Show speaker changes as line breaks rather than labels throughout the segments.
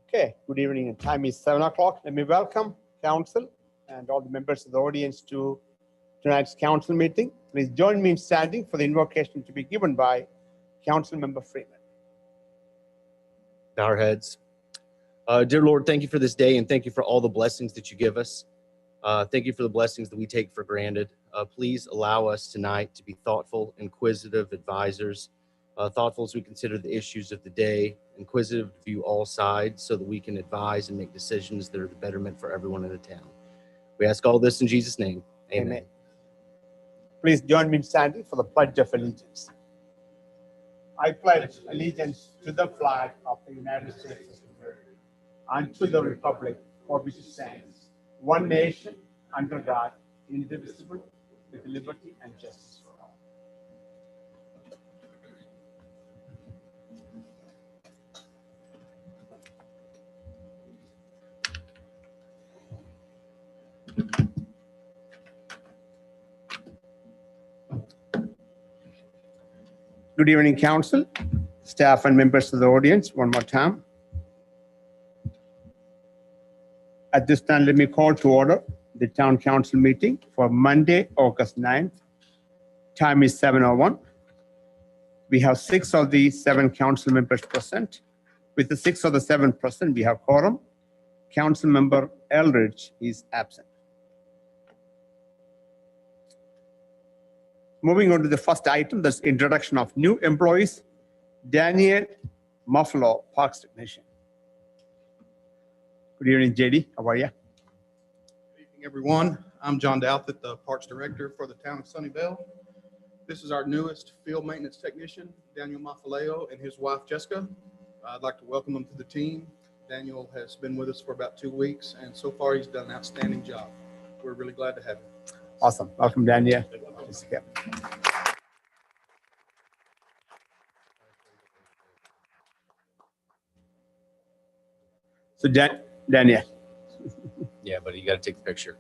Okay, good evening. And time is 7 o'clock. Let me welcome council and all the members of the audience to tonight's council meeting. Please join me in standing for the invocation to be given by Council Member Freeman.
Bow our heads. Dear Lord, thank you for this day and thank you for all the blessings that you give us. Thank you for the blessings that we take for granted. Please allow us tonight to be thoughtful, inquisitive advisors, thoughtful as we consider the issues of the day, inquisitive to view all sides so that we can advise and make decisions that are the betterment for everyone in the town. We ask all this in Jesus' name. Amen.
Please join me in standing for the Pledge of Allegiance. I pledge allegiance to the flag of the United States of America and to the republic for which it stands, one nation, under God, indivisible, with liberty and justice for all. Good evening, council, staff, and members of the audience. One more time. At this time, let me call to order the town council meeting for Monday, August 9th. Time is 7:01. We have 6 of the 7 council members present. With the 6 of the 7 present, we have quorum. Council Member Eldridge is absent. Moving on to the first item, that's introduction of new employees. Danial, Mafalao, Parks Technician. Good evening, JD. How are you?
Good evening, everyone. I'm John Douthit, the Parks Director for the town of Sunnyvale. This is our newest field maintenance technician, Danial Mafalao, and his wife, Jessica. I'd like to welcome them to the team. Daniel has been with us for about 2 weeks, and so far he's done an outstanding job. We're really glad to have him.
Awesome. Welcome, Daniel. Jessica. So, Daniel.
Yeah, buddy, you got to take the picture.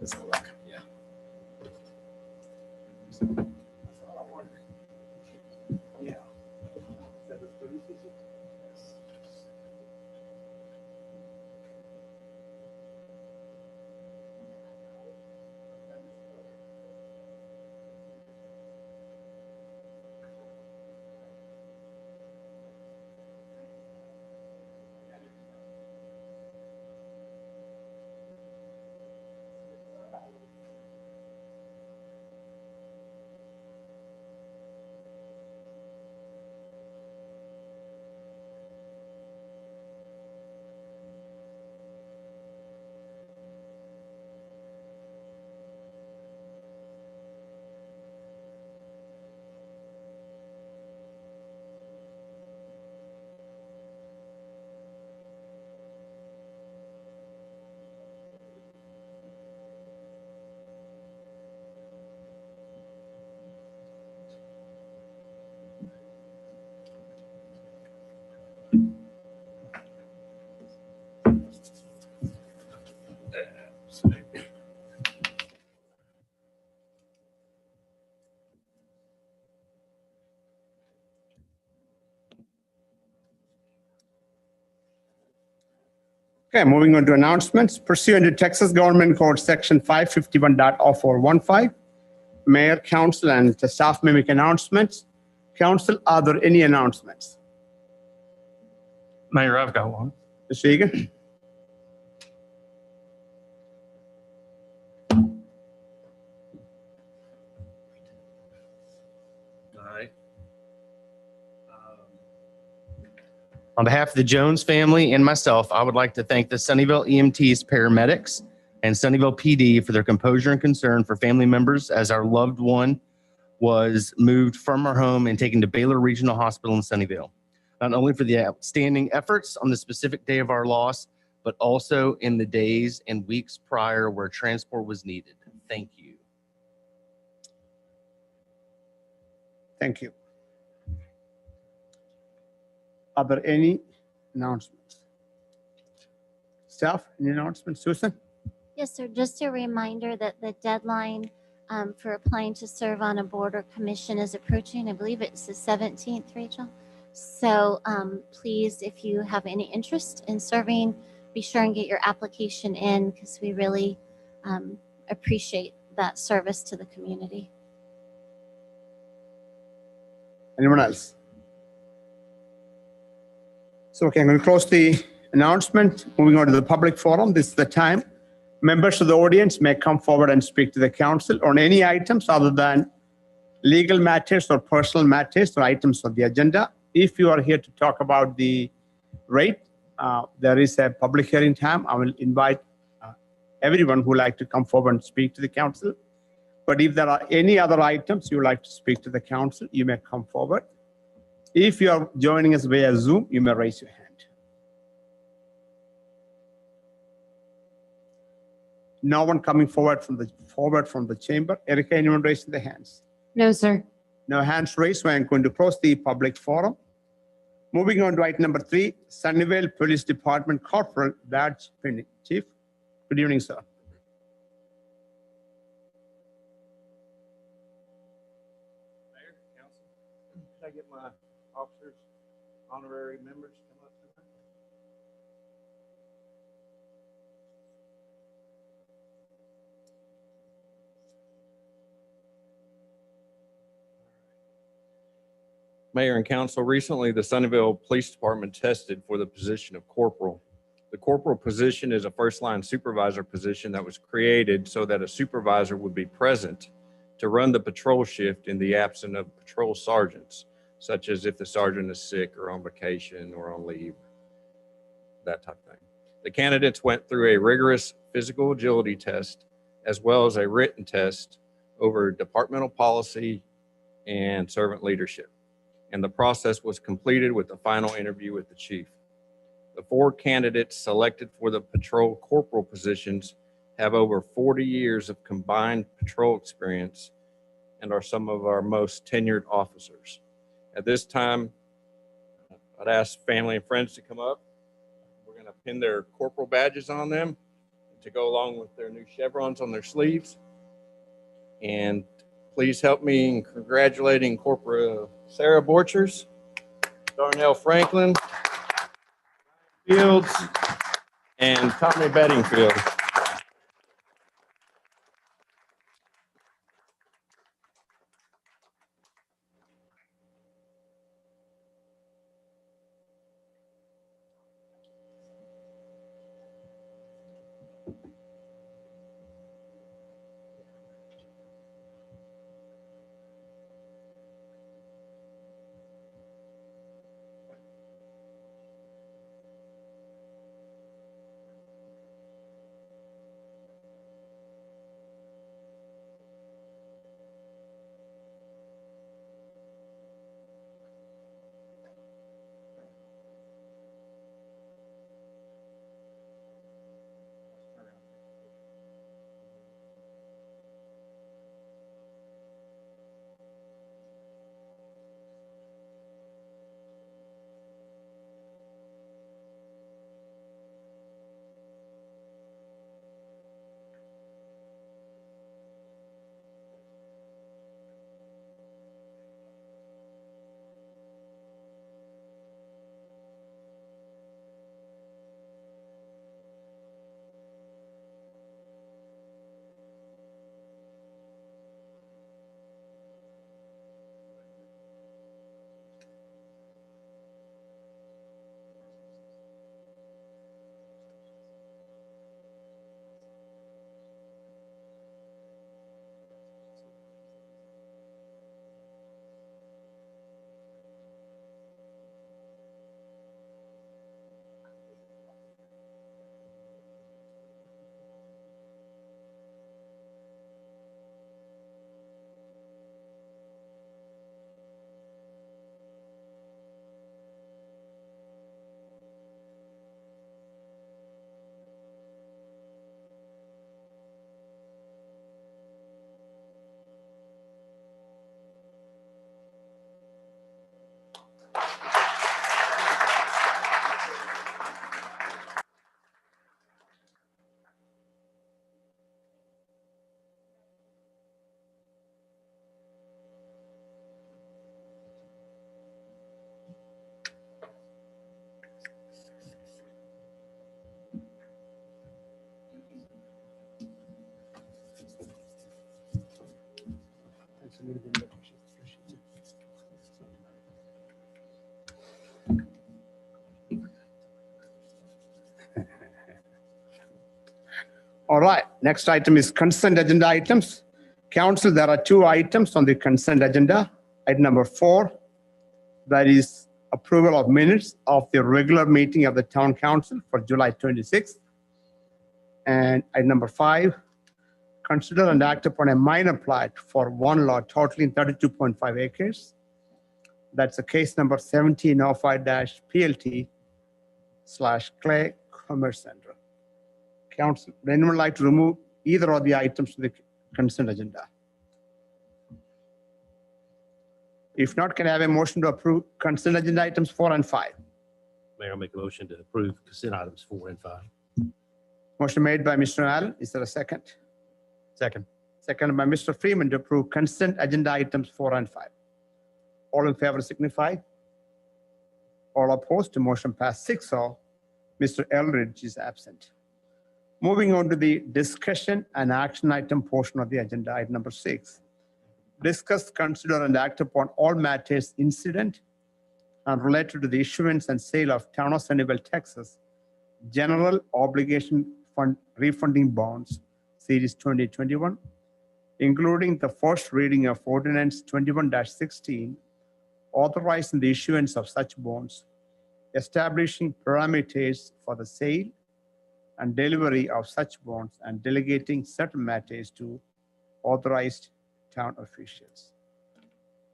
Let's look.
Yeah.
Yeah. Okay, moving on to announcements. Pursuant to Texas Government Code Section 551.0415, Mayor, Council, and the staff may make announcements. Council, are there any announcements?
Mayor, I've got one.
Mr. Egan?
All right. On behalf of the Jones family and myself, I would like to thank the Sunnyvale EMTs, paramedics, and Sunnyvale PD for their composure and concern for family members as our loved one was moved from our home and taken to Baylor Regional Hospital in Sunnyvale. Not only for the outstanding efforts on the specific day of our loss, but also in the days and weeks prior where transport was needed. Thank you.
Thank you. Are there any announcements? Staff, any announcements? Susan?
Yes, sir. Just a reminder that the deadline
for applying to serve on a board or commission is approaching. I believe it's the 17th, Rachel. So please, if you have any interest in serving, be sure and get your application in, because we really appreciate that service to the community.
Anyone else? So, okay, I'm going to close the announcement. Moving on to the public forum. This is the time. Members of the audience may come forward and speak to the council on any items other than legal matters or personal matters or items on the agenda. If you are here to talk about the rate, there is a public hearing time. I will invite everyone who would like to come forward and speak to the council. But if there are any other items you would like to speak to the council, you may come forward. If you are joining us via Zoom, you may raise your hand. No one coming forward from the chamber. Erica, anyone raising their hands?
No, sir.
No hands raised, so I'm going to close the public forum. Moving on to item number 3, Sunnyvale Police Department Corporal Badge Pinning. Chief, good evening, sir.
Mayor, council, can I get my officers, honorary members to come up tonight? Mayor and council, recently the Sunnyvale Police Department tested for the position of corporal. The corporal position is a first-line supervisor position that was created so that a supervisor would be present to run the patrol shift in the absence of patrol sergeants, such as if the sergeant is sick or on vacation or on leave, that type of thing. The candidates went through a rigorous physical agility test as well as a written test over departmental policy and servant leadership. And the process was completed with the final interview with the chief. The 4 candidates selected for the patrol corporal positions have over 40 years of combined patrol experience and are some of our most tenured officers. At this time, I'd ask family and friends to come up. We're going to pin their corporal badges on them to go along with their new chevrons on their sleeves. And please help me in congratulating Corporal Sarah Borchers, Darnell Franklin, Fields, and Tommy Bedingfield.
All right, next item is consent agenda items. Council, there are two items on the consent agenda. Item number 4, that is approval of minutes of the regular meeting of the town council for July 26th. And item number 5, consider and act upon a minor plat for one lot totaling 32.5 acres. That's a case number 1705-PLT/Clay Commerce Center. Council, would anyone like to remove either of the items from the consent agenda? If not, can I have a motion to approve consent agenda items 4 and 5?
Mayor, I'll make a motion to approve consent items 4 and 5.
Motion made by Mr. Allen. Is there a second?
Second.
Second by Mr. Freeman to approve consent agenda items 4 and 5. All in favor signify. All opposed, the motion passed 6-0. Mr. Eldridge is absent. Moving on to the discussion and action item portion of the agenda, item number 6. Discuss, consider, and act upon all matters incident and related to the issuance and sale of Town of Sunnyvale, Texas, General Obligation Fund Refunding Bonds, Series 2021, including the first reading of Ordinance 21-16, authorizing the issuance of such bonds, establishing parameters for the sale and delivery of such bonds, and delegating certain matters to authorized town officials.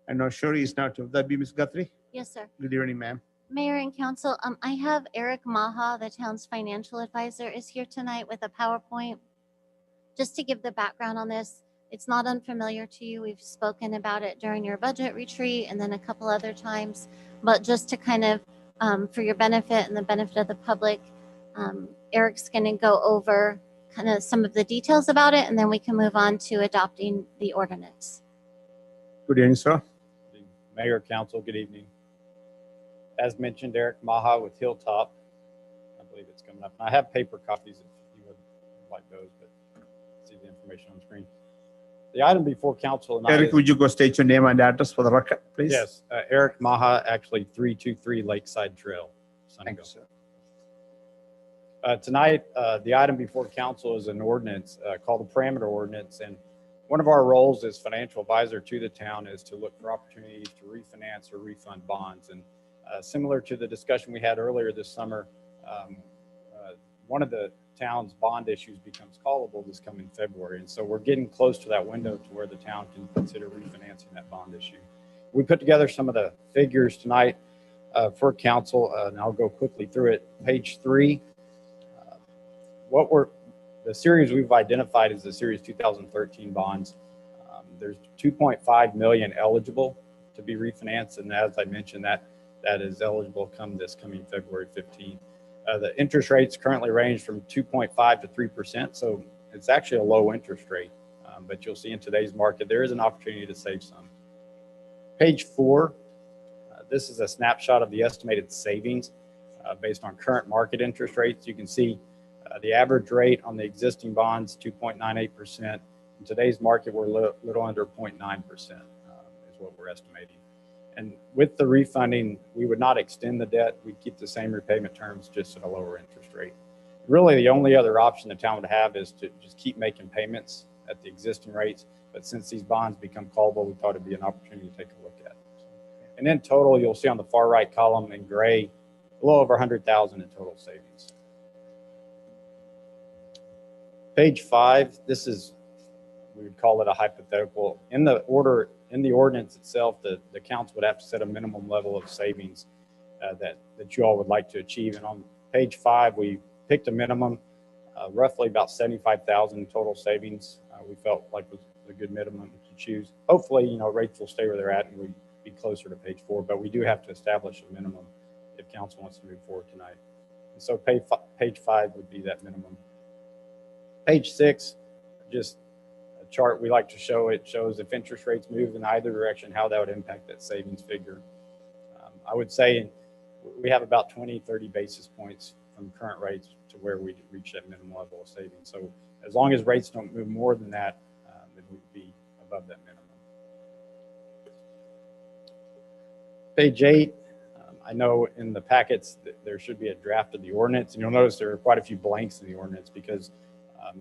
I know Shuri is not. Would that be Ms. Guthrie?
Yes, sir.
Good evening, ma'am.
Mayor and council, I have Eric Maha, the town's financial advisor, is here tonight with a PowerPoint. Just to give the background on this, it's not unfamiliar to you. We've spoken about it during your budget retreat and then a couple other times. But just to kind of, for your benefit and the benefit of the public, Eric's going to go over kind of some of the details about it, and then we can move on to adopting the ordinance.
Good evening, sir.
Mayor, council, good evening. As mentioned, Eric Maha with Hilltop. I believe it's coming up. I have paper copies if you would like those, but see the information on the screen. The item before council tonight
Eric,
is-
would you go state your name and address for the record, please?
Yes, Eric Maha, actually 323 Lakeside Trail,
Thank you,
Sunnyvale.
sir.
Tonight, the item before council is an ordinance called the parameter ordinance. And one of our roles as financial advisor to the town is to look for opportunities to refinance or refund bonds. And similar to the discussion we had earlier this summer, one of the town's bond issues becomes callable this coming February. And so we're getting close to that window to where the town can consider refinancing that bond issue. We put together some of the figures tonight for council, and I'll go quickly through it. Page 3. The series we've identified is the series 2013 bonds. There's 2.5 million eligible to be refinanced, and as I mentioned, that is eligible come this coming February 15th. The interest rates currently range from 2.5 to 3%, so it's actually a low interest rate. But you'll see in today's market there is an opportunity to save some. Page 4. This is a snapshot of the estimated savings based on current market interest rates. You can see the average rate on the existing bonds, 2.98%. In today's market, we're a little under 0.9% is what we're estimating. And with the refunding, we would not extend the debt. We'd keep the same repayment terms, just at a lower interest rate. Really, the only other option the town would have is to just keep making payments at the existing rates. But since these bonds become callable, we thought it'd be an opportunity to take a look at. And in total, you'll see on the far right column in gray, a little over 100,000 in total savings. Page 5, this is, we would call it a hypothetical. In the ordinance itself, the council would have to set a minimum level of savings that you all would like to achieve. And on page 5, we picked a minimum, roughly about 75,000 in total savings. We felt like was a good minimum to choose. Hopefully, rates will stay where they're at and we'd be closer to page 4, but we do have to establish a minimum if council wants to move forward tonight. And so page 5 would be that minimum. Page 6, just a chart we like to show. It shows if interest rates move in either direction, how that would impact that savings figure. I would say we have about 20, 30 basis points from current rates to where we reach that minimum level of savings. So as long as rates don't move more than that, then we'd be above that minimum. Page 8, I know in the packets that there should be a draft of the ordinance, and you'll notice there are quite a few blanks in the ordinance because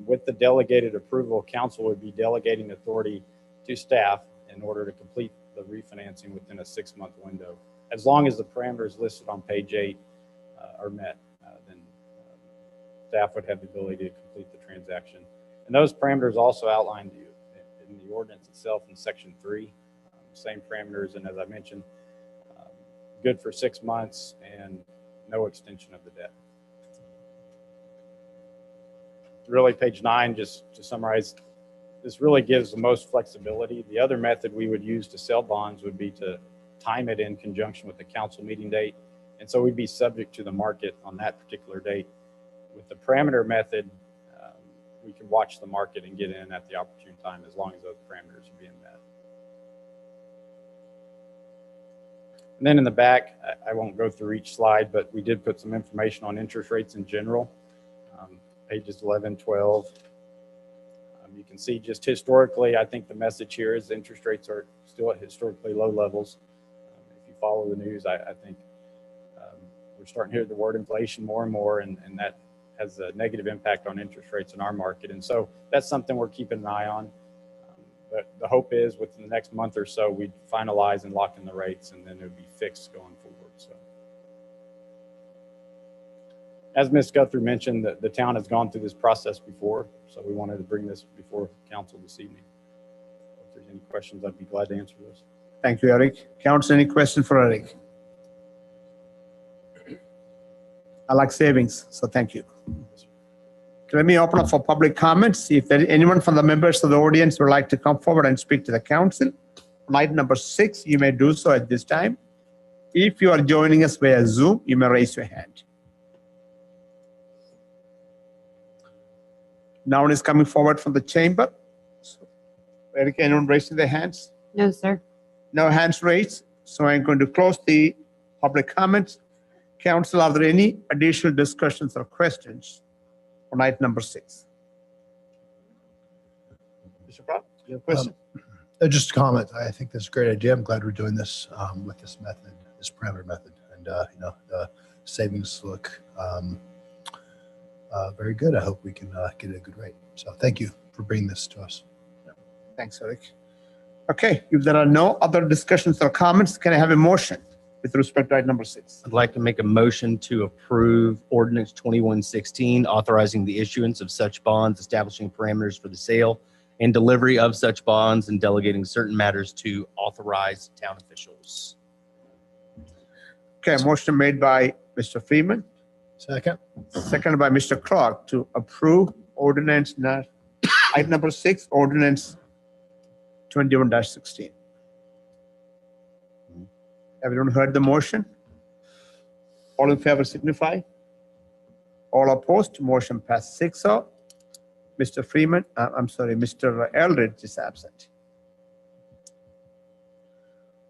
With the delegated approval, council would be delegating authority to staff in order to complete the refinancing within a 6-month window. As long as the parameters listed on page 8 are met, then staff would have the ability to complete the transaction. And those parameters also outlined in the ordinance itself in section 3. Same parameters, and as I mentioned, good for 6 months and no extension of the debt. Really, page 9, just to summarize, this really gives the most flexibility. The other method we would use to sell bonds would be to time it in conjunction with the council meeting date. And so we'd be subject to the market on that particular date. With the parameter method, we can watch the market and get in at the opportune time as long as those parameters are being met. And then in the back, I won't go through each slide, but we did put some information on interest rates in general. Pages 11, 12. You can see just historically, I think the message here is interest rates are still at historically low levels. If you follow the news, I think we're starting to hear the word inflation more and more, and that has a negative impact on interest rates in our market. And so that's something we're keeping an eye on. The hope is within the next month or so, we'd finalize and lock in the rates, and then it would be fixed going forward. So, as Ms. Guthrie mentioned, the town has gone through this process before, so we wanted to bring this before council this evening. If there's any questions, I'd be glad to answer those.
Thank you, Eric. Council, any question for Eric? I like savings, so thank you. Let me open up for public comments. If there is anyone from the members of the audience would like to come forward and speak to the council, on item number 6, you may do so at this time. If you are joining us via Zoom, you may raise your hand. No one is coming forward from the chamber. So, Eric, anyone raising their hands?
No, sir.
No hands raised. So I'm going to close the public comments. Council, are there any additional discussions or questions on item number 6? Mr. Brown, you have a question?
Just a comment. I think this is a great idea. I'm glad we're doing this with this method, this parameter method, and the savings look very good. I hope we can get a good rate. So thank you for bringing this to us.
Thanks, Eric. Okay, if there are no other discussions or comments, can I have a motion with respect to item number 6?
I'd like to make a motion to approve Ordinance 2116, authorizing the issuance of such bonds, establishing parameters for the sale and delivery of such bonds, and delegating certain matters to authorized town officials.
Okay, motion made by Mr. Freeman,
Second.
seconded by Mr. Clark to approve ordinance, item number 6, ordinance 21-16. Everyone heard the motion? All in favor signify. All opposed, motion passed 6-0. Mr. Freeman, Mr. Eldridge is absent.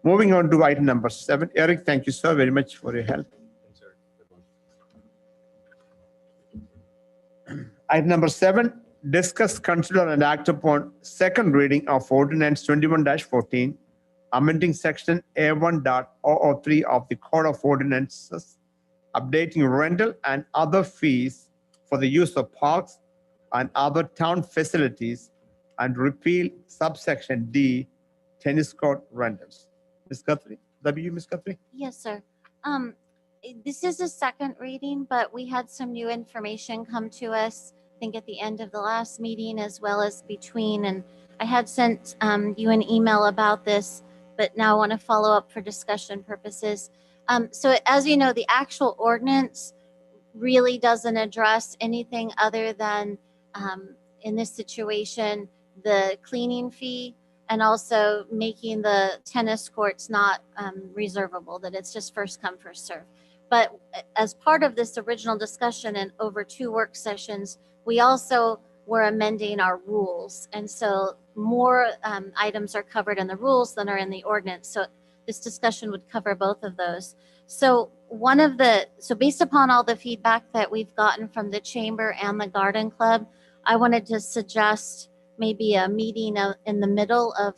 Moving on to item number 7. Eric, thank you so very much for your help.
Thanks, sir.
Item number 7, discuss, consider, and act upon second reading of ordinance 21-14, amending section A1.003 of the Code of Ordinances, updating rental and other fees for the use of parks and other town facilities, and repeal subsection D, tennis court rentals. Ms. Guthrie, Ms. Guthrie?
Yes, sir. This is a second reading, but we had some new information come to us, I think at the end of the last meeting as well as between, and I had sent you an email about this, but now I want to follow up for discussion purposes. So as you know, the actual ordinance really doesn't address anything other than, in this situation, the cleaning fee, and also making the tennis courts not reservable, that it's just first come, first serve. But as part of this original discussion and over 2 work sessions, we also were amending our rules. And so more items are covered in the rules than are in the ordinance. So this discussion would cover both of those. So based upon all the feedback that we've gotten from the chamber and the garden club, I wanted to suggest maybe a meeting in the middle of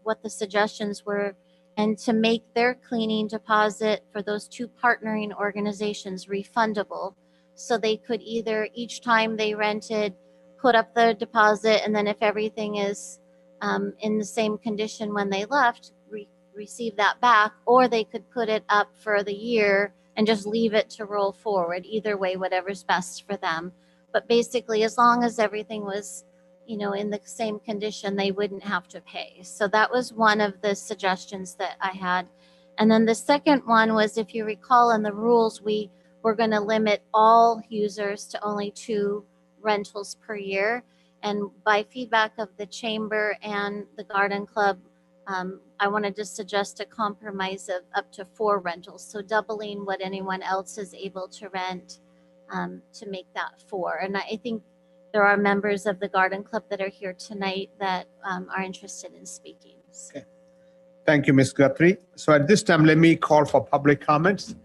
what the suggestions were, and to make their cleaning deposit for those 2 partnering organizations refundable. So they could either, each time they rented put up the deposit, and then if everything is in the same condition when they left, receive that back, or they could put it up for the year and just leave it to roll forward. Either way, whatever's best for them. But basically, as long as everything was, in the same condition, they wouldn't have to pay. So that was one of the suggestions that I had. And then the second one was, if you recall in the rules, we were going to limit all users to only 2 rentals per year. And by feedback of the chamber and the garden club, I wanted to suggest a compromise of up to 4 rentals. So doubling what anyone else is able to rent to make that 4. And I think there are members of the garden club that are here tonight that are interested in speaking. So.
Okay. Thank you, Ms. Guthrie. So at this time, let me call for public comments.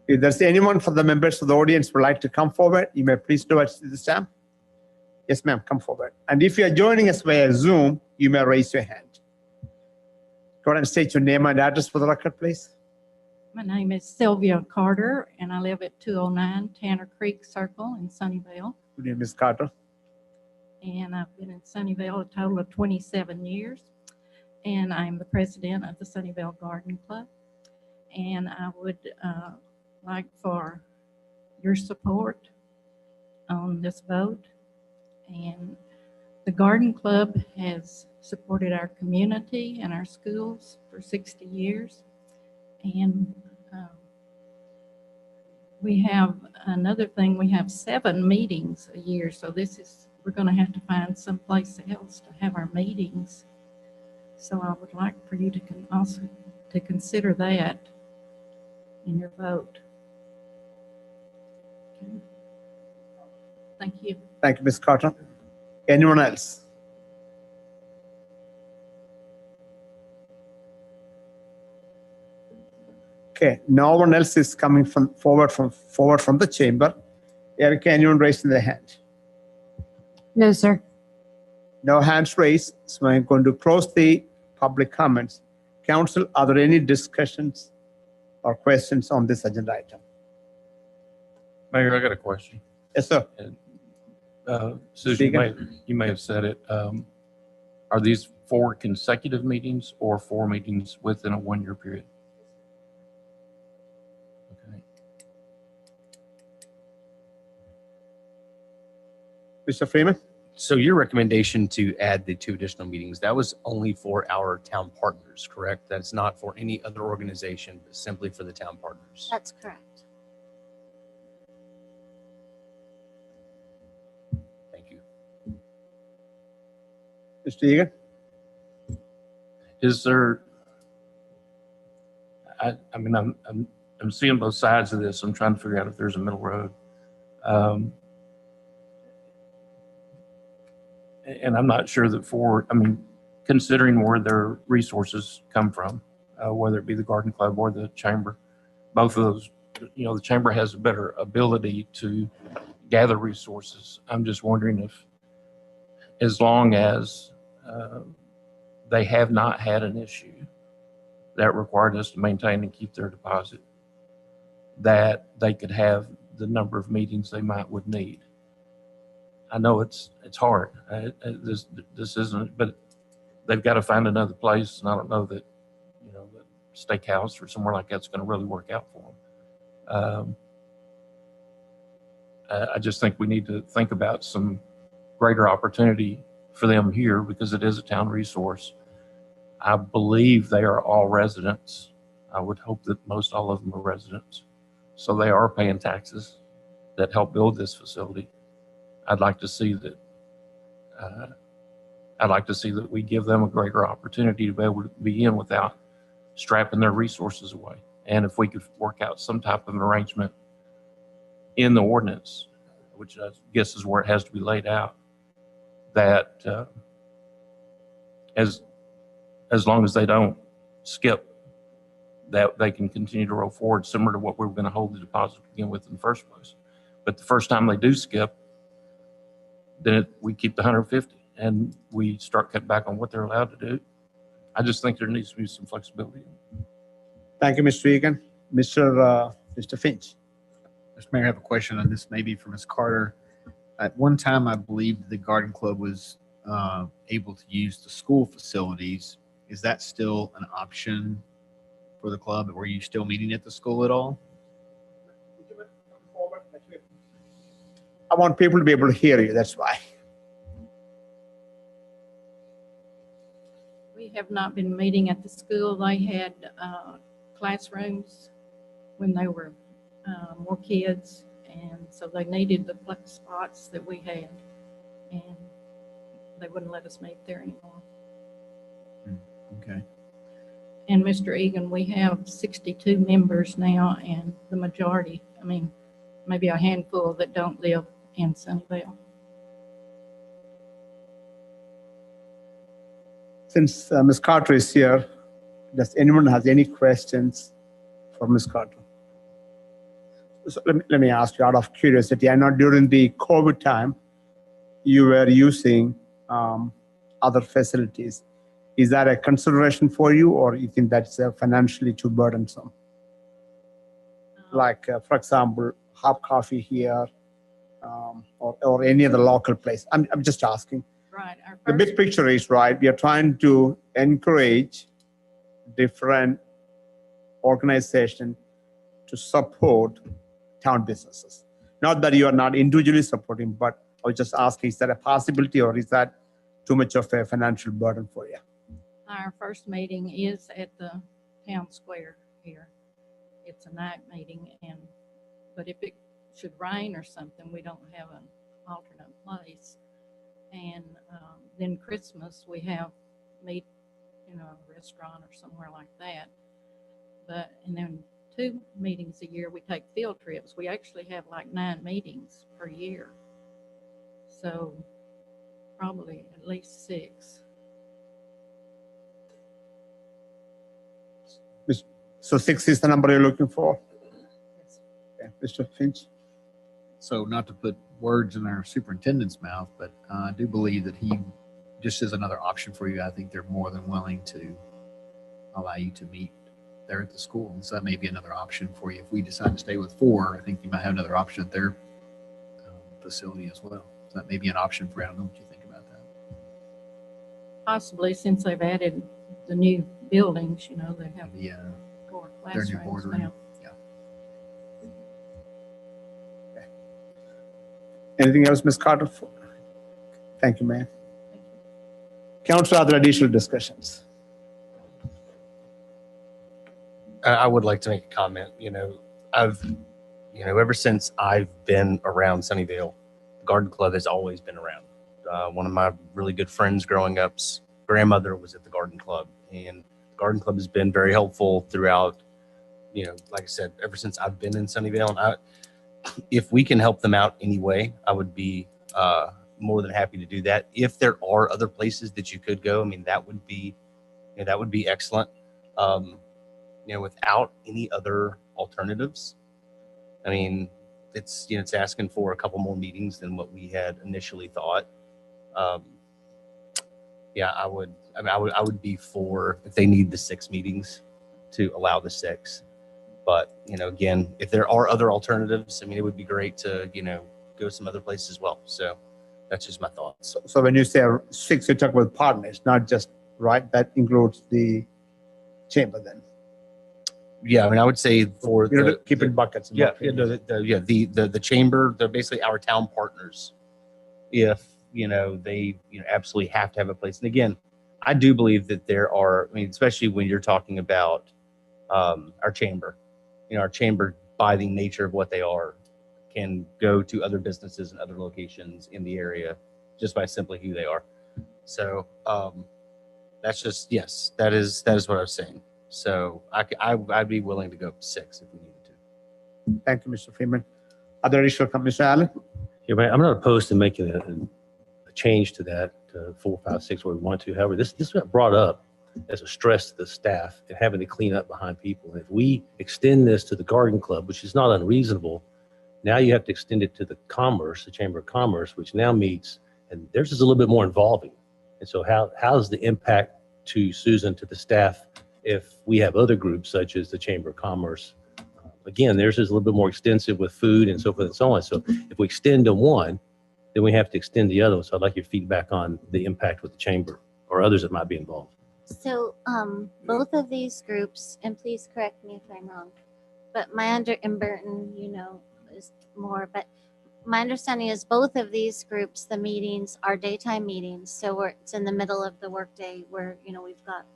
If there's anyone from the members of the audience would like to come forward, you may please do it at this time. Yes, ma'am, come forward. And if you're joining us via Zoom, you may raise your hand. Go ahead and state your name and address for the record, please.
My name is Sylvia Carter, and I live at 209 Tanner Creek Circle in Sunnyvale.
Good evening, Ms. Carter.
And I've been in Sunnyvale a total of 27 years. And I'm the president of the Sunnyvale Garden Club. And I would like for your support on this vote. And the Garden Club has supported our community and our schools for 60 years. And we have another thing, we have 7 meetings a year. So we're going to have to find someplace else to have our meetings. So I would like for you to also to consider that in your vote. Okay. Thank you.
Thank you, Ms. Carter. Anyone else? Okay, no one else is coming forward from the chamber. Erica, anyone raising their hand?
No, sir.
No hands raised, so I'm going to close the public comments. Council, are there any discussions or questions on this agenda item?
Mayor, I got a question.
Yes, sir.
Susan, you may have said it. Are these 4 consecutive meetings or 4 meetings within a 1-year period? Okay.
Mr. Freeman?
So your recommendation to add the 2 additional meetings, that was only for our town partners, correct? That's not for any other organization, but simply for the town partners.
That's correct.
Thank you.
Mr. Egan?
Is there, I mean, I'm seeing both sides of this. I'm trying to figure out if there's a middle road. And I'm not sure that considering where their resources come from, whether it be the garden club or the chamber, both of those, the chamber has a better ability to gather resources. I'm just wondering if, as long as they have not had an issue that required us to maintain and keep their deposit, that they could have the number of meetings they would need. I know it's hard. This isn't, but they've got to find another place, and I don't know that the steakhouse or somewhere like that's going to really work out for them. I just think we need to think about some greater opportunity for them here because it is a town resource. I believe they are all residents. I would hope that most all of them are residents, so they are paying taxes that help build this facility. I'd like to see that. I'd like to see that we give them a greater opportunity to be able to be in without strapping their resources away. And if we could work out some type of an arrangement in the ordinance, which I guess is where it has to be laid out, that as long as they don't skip, that they can continue to roll forward, similar to what we were going to hold the deposit to begin with in the first place. But the first time they do skip, then we keep the 150 and we start cutting back on what they're allowed to do. I just think there needs to be some flexibility.
Thank you, Mr. Egan. Mr. Finch.
Mr. Mayor, I have a question on this, maybe for Ms. Carter. At one time, I believe the garden club was able to use the school facilities. Is that still an option for the club? Were you still meeting at the school at all?
I want people to be able to hear you, that's why.
We have not been meeting at the school. They had classrooms when they were more kids, and so they needed the flex spots that we had, and they wouldn't let us meet there anymore.
Okay.
And Mr. Egan, we have 62 members now, and the majority, I mean, maybe a handful that don't live in Sunnyvale.
Since Ms. Carter is here, does anyone have any questions for Ms. Carter? So let me ask you out of curiosity. I know during the COVID time, you were using other facilities. Is that a consideration for you, or you think that's financially too burdensome? Like, for example, Hop Coffee here, or any other local place. I'm just asking.
Right.
The big picture is, right, we are trying to encourage different organizations to support town businesses. Not that you are not individually supporting, but I was just asking, is that a possibility, or is that too much of a financial burden for you?
Our first meeting is at the town square here. It's a night meeting, but if it should rain or something, we don't have an alternate place. And then Christmas, we have meet in a restaurant or somewhere like that. And then 2 meetings a year, we take field trips. We actually have like 9 meetings per year. So probably at least 6.
So 6 is the number you're looking for?
Yes.
Okay. Mr. Finch?
So not to put words in our superintendent's mouth, but I do believe that he just is another option for you. I think they're more than willing to allow you to meet there at the school. And so that may be another option for you. If we decide to stay with 4, I think you might have another option at their facility as well. So that may be an option for you. I don't know what you think about that.
Possibly, since they've added the new buildings, they have
Yeah.
4
Their new
classrooms
boardroom.
now.
Anything else, Ms. Carter? Thank you, Mayor. Council, other additional discussions?
I would like to make a comment. Ever since I've been around Sunnyvale, the Garden Club has always been around. One of my really good friends growing up's grandmother was at the Garden Club, and the Garden Club has been very helpful throughout, like I said, ever since I've been in Sunnyvale. And if we can help them out anyway, I would be more than happy to do that. If there are other places that you could go, I mean, that would be excellent. Without any other alternatives, I mean, it's asking for a couple more meetings than what we had initially thought. I would be for, if they need the 6 meetings, to allow the 6. But, again, if there are other alternatives, I mean, it would be great to, go some other places as well. So that's just my thoughts.
So when you say 6, you talk about partners, not just, right? That includes the chamber then.
Yeah, I mean, I would say for
keep it buckets.
The chamber, they're basically our town partners. If, they, absolutely have to have a place. And again, I do believe that there are, I mean, especially when you're talking about our chamber, our chamber, by the nature of what they are, can go to other businesses and other locations in the area just by simply who they are. So that's just, yes, that is what I was saying. So I'd be willing to go 6 if we needed to.
Thank you, Mr. Freeman. Other issue, Commissioner Allen?
Yeah, but I'm not opposed to making a change to that, to 4, 5, 6, where we want to. However, this got brought up as a stress to the staff and having to clean up behind people. And if we extend this to the Garden Club, which is not unreasonable, now you have to extend it to the Chamber of Commerce, which now meets, and theirs is a little bit more involving. And so how's the impact to Susan, to the staff, if we have other groups such as the Chamber of Commerce? Again, theirs is a little bit more extensive with food and so forth and so on. So if we extend to one, then we have to extend the other one. So I'd like your feedback on the impact with the chamber or others that might be involved.
So both of these groups, and please correct me if I'm wrong, but in Burton, is more, but my understanding is both of these groups, the meetings are daytime meetings. So it's in the middle of the workday where, we've got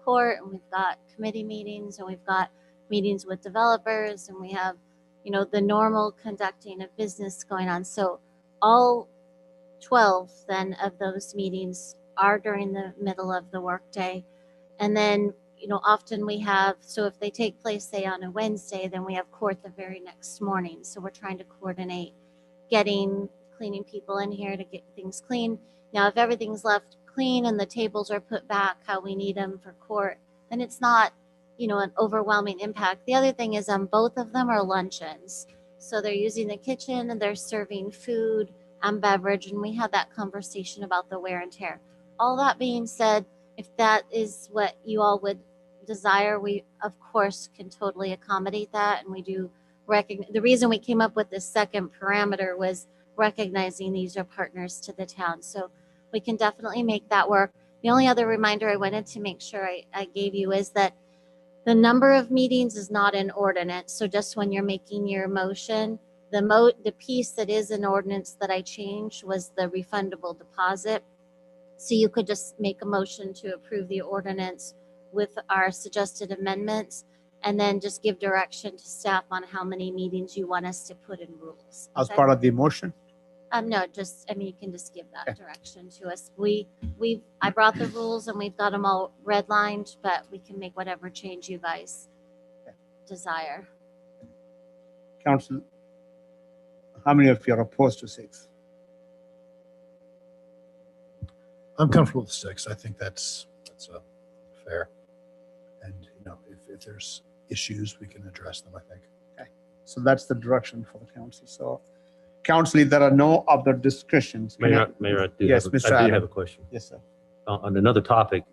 court and we've got committee meetings and we've got meetings with developers and we have, the normal conducting of business going on. So all 12 then of those meetings are during the middle of the workday. And then, often we have, so if they take place, say on a Wednesday, then we have court the very next morning. So we're trying to coordinate cleaning people in here to get things clean. Now, if everything's left clean and the tables are put back how we need them for court, then it's not, an overwhelming impact. The other thing is both of them are luncheons. So they're using the kitchen and they're serving food and beverage. And we had that conversation about the wear and tear. All that being said, if that is what you all would desire, we of course can totally accommodate that. And we do recognize, the reason we came up with this second parameter was recognizing these are partners to the town. So we can definitely make that work. The only other reminder I wanted to make sure I gave you is that the number of meetings is not an ordinance. So just when you're making your motion, the piece that is an ordinance that I changed was the refundable deposit. So you could just make a motion to approve the ordinance with our suggested amendments and then just give direction to staff on how many meetings you want us to put in rules.
As part of the motion?
No, you can just give that direction to us. I brought the rules and we've got them all redlined, but we can make whatever change you guys desire.
Council, how many of you are opposed to 6?
I'm comfortable with 6. I think that's fair. And if there's issues, we can address them, I think.
Okay. So that's the direction for the council. So council, if there are no other discussions.
Mayor,
Yes, Mr.
I do
Adam.
have a question.
Yes, sir.
On another topic,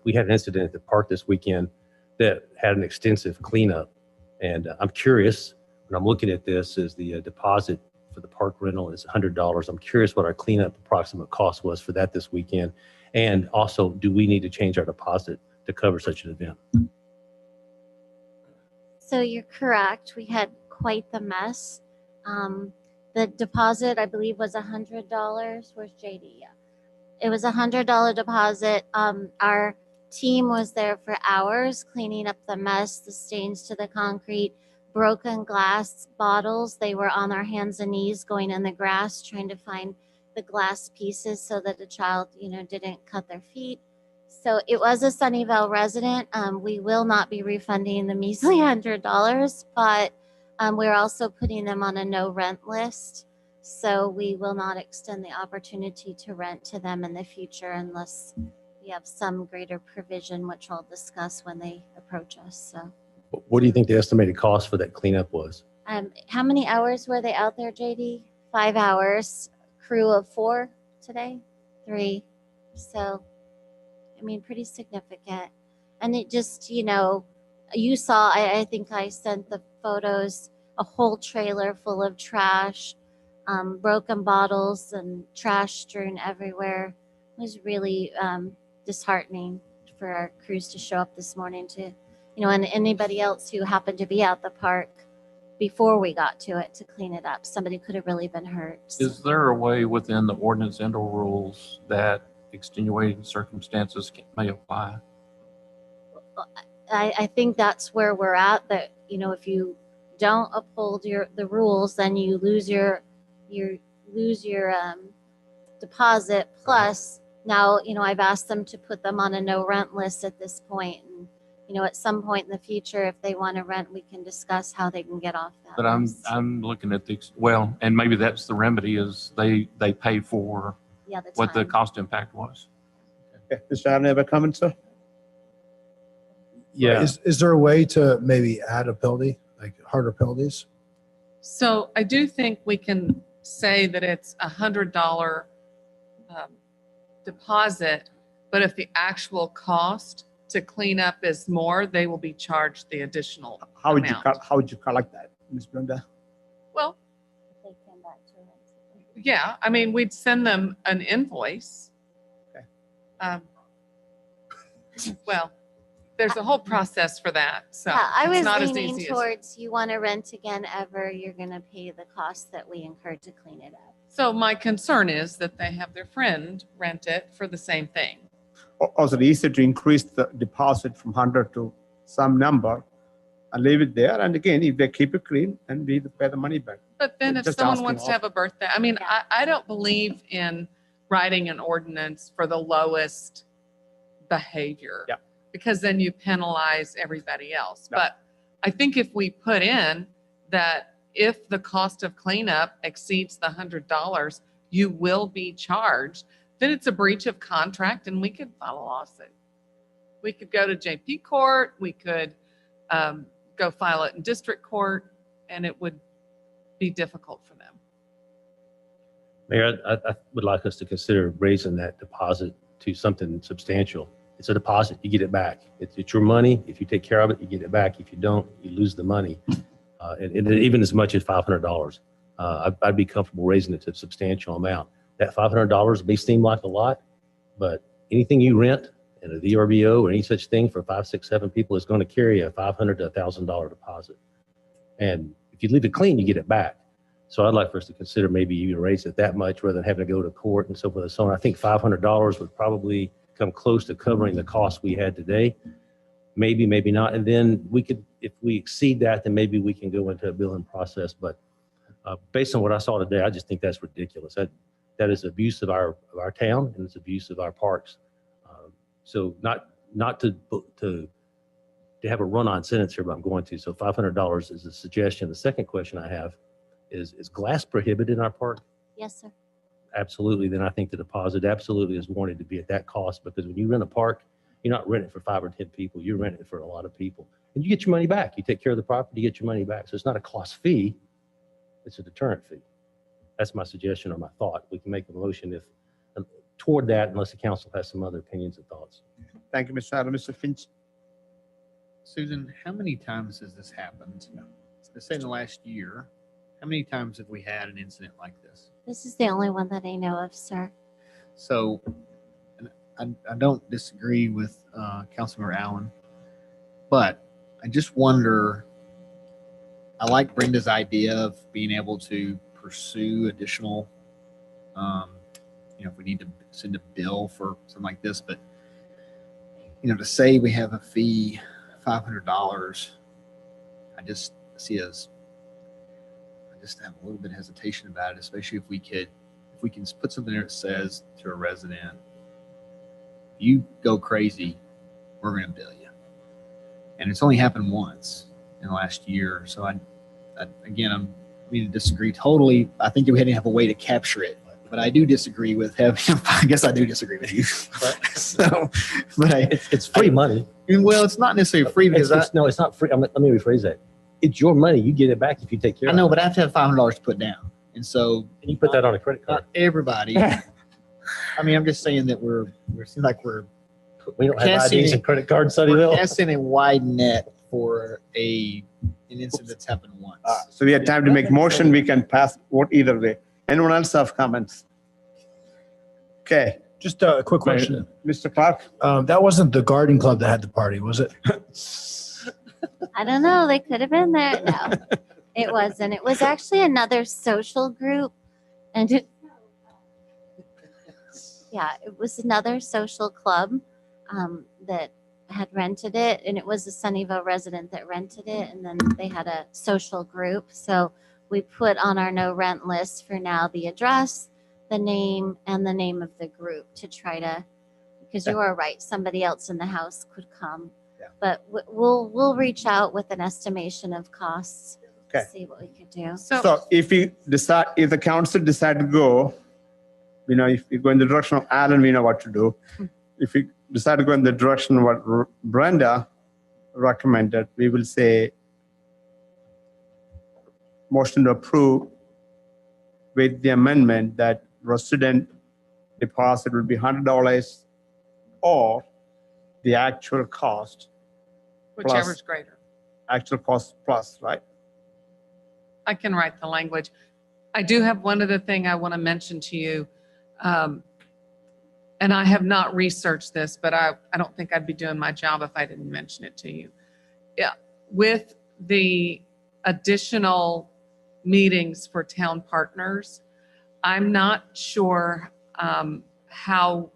we had an incident at the park this weekend that had an extensive cleanup. And I'm curious, when I'm looking at this, is the deposit for the park rental is $100. I'm curious what our cleanup approximate cost was for that this weekend. And also, do we need to change our deposit to cover such an event?
So you're correct. We had quite the mess. The deposit, I believe, was $100. Where's JD? Yeah. It was $100 deposit. Our team was there for hours cleaning up the mess, the stains to the concrete, broken glass bottles. They were on their hands and knees going in the grass trying to find the glass pieces so that the child, didn't cut their feet. So it was a Sunnyvale resident. We will not be refunding the measly $100, but we're also putting them on a no rent list. So we will not extend the opportunity to rent to them in the future unless we have some greater provision, which I'll discuss when they approach us. So,
What do you think the estimated cost for that cleanup was?
how many hours were they out there, JD? 5 hours. Crew of 4 today? 3. So, pretty significant. And it just, you saw, I think I sent the photos, a whole trailer full of trash, broken bottles and trash strewn everywhere. It was really disheartening for our crews to show up this morning to, and anybody else who happened to be at the park before we got to it to clean it up. Somebody could have really been hurt.
Is there a way within the ordinance and or rules that extenuating circumstances may apply?
I think that's where we're at, that, if you don't uphold the rules, then you lose your deposit. Plus now, I've asked them to put them on a no rent list at this point. And, at some point in the future, if they want to rent, we can discuss how they can get off that.
But
list.
I'm looking at and maybe that's the remedy is they pay for what the cost impact was.
Okay. Mr. Adam, have a comment, sir?
Yeah.
Is there a way to maybe add a penalty, like harder penalties?
So I do think we can say that it's $100 deposit, but if the actual cost to clean up is more, they will be charged the additional
How would
amount.
you collect that, Ms. Brenda?
Well,
They came back to
Yeah, I mean, we'd send them an invoice.
Okay.
Well, there's a whole process for that, so
Yeah, I
it's
was
not as
leaning
easy as.
towards you want to rent again ever, you're going to pay the cost that we incurred to clean it up.
So my concern is that they have their friend rent it for the same thing.
Also, it's easier to increase the deposit from 100 to some number and leave it there. And again, if they keep it clean, then we pay the money back.
But then if
Just
someone
asking
wants to
off.
have a birthday, I mean, I don't believe in writing an ordinance for the lowest behavior.
Yeah.
Because then you penalize everybody else.
Yeah.
But I think if we put in that if the cost of cleanup exceeds the $100, you will be charged, then it's a breach of contract and we could file a lawsuit. We could go to JP court, we could go file it in district court, and it would be difficult for them.
Mayor, I would like us to consider raising that deposit to something substantial. It's a deposit, you get it back. It's your money. If you take care of it, you get it back. If you don't, you lose the money. And even as much as $500. I'd be comfortable raising it to a substantial amount. That $500 may seem like a lot, but anything you rent in a VRBO or any such thing for 5, 6, 7 people is going to carry a $500 to $1,000 deposit. And if you leave it clean, you get it back. So I'd like for us to consider maybe even raise it that much rather than having to go to court and so forth and so on. I think $500 would probably come close to covering the costs we had today. Maybe, maybe not. And then we could, if we exceed that, then maybe we can go into a billing process. But based on what I saw today, I just think that's ridiculous. That is abuse of our town and it's abuse of our parks. So not to have a run-on sentence here, but I'm going to. So $500 is a suggestion. The second question I have is glass prohibited in our park?
Yes, sir.
Absolutely. Then I think the deposit absolutely is warranted to be at that cost, because when you rent a park, you're not renting it for 5 or 10 people. You're renting it for a lot of people, and you get your money back. You take care of the property, you get your money back. So it's not a cost fee. It's a deterrent fee. That's my suggestion or my thought. We can make a motion if toward that, unless the council has some other opinions and thoughts.
Thank you, Mr. Adams. Mr. Finch.
Susan, how many times has this happened? Let's say in the last year, how many times have we had an incident like this?
This is the only one that I know of, sir.
So and I don't disagree with Councilmember Allen, but I just wonder, I like Brenda's idea of being able to pursue additional, if we need to send a bill for something like this, but, to say we have a fee, $500, I just see as, I just have a little bit of hesitation about it, especially if we can put something there that says to a resident, you go crazy, we're going to bill you. And it's only happened once in the last year. So I disagree totally. I think that we had to have a way to capture it, but I do disagree with having, I guess I do disagree with you.
It's free money.
Well, it's not necessarily free because
no, it's not free. Let me rephrase that. It's your money. You get it back if you take care of it.
I know, but I have to have $500 to put down. And so.
And you put that on a credit card.
Not everybody. I mean, I'm just saying that we seem like we
don't have IDs and credit cards, Sunnyvale.
We're casting a wide net for an incident that's happened once.
So we have time to make motion. We can pass vote either way. Anyone else have comments? Okay,
Just a quick question.
Mr. Clark.
That wasn't the garden club that had the party, was it?
I don't know. They could have been there. No, it wasn't. It was actually another social group. And it was another social club that had rented it. And it was a Sunnyvale resident that rented it. And then they had a social group. So we put on our no rent list for now the address, the name, and the name of the group to try to, because you are right, somebody else in the house could come.
Yeah.
But we'll reach out with an estimation of costs.
Okay.
See what we could do.
So if the council decide to go, if you go in the direction of Alan, we know what to do. If you decide to go in the direction of what Brenda recommended, we will say motion to approve with the amendment that resident deposit will be $100 or the actual cost.
Whichever's greater.
Actual cost plus, right?
I can write the language. I do have one other thing I want to mention to you. And I have not researched this, but I don't think I'd be doing my job if I didn't mention it to you. Yeah, with the additional meetings for town partners, I'm not sure how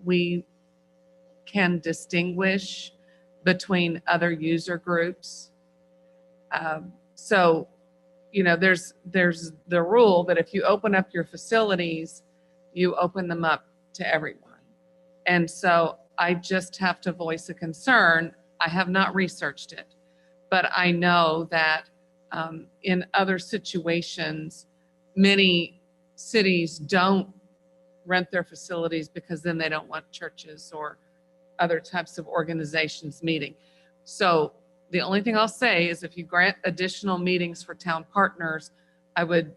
we can distinguish between other user groups. So, you know, there's the rule that if you open up your facilities, you open them up to everyone. And so I just have to voice a concern. I have not researched it, but I know that in other situations, many cities don't rent their facilities because then they don't want churches or other types of organizations meeting. So the only thing I'll say is if you grant additional meetings for town partners, I would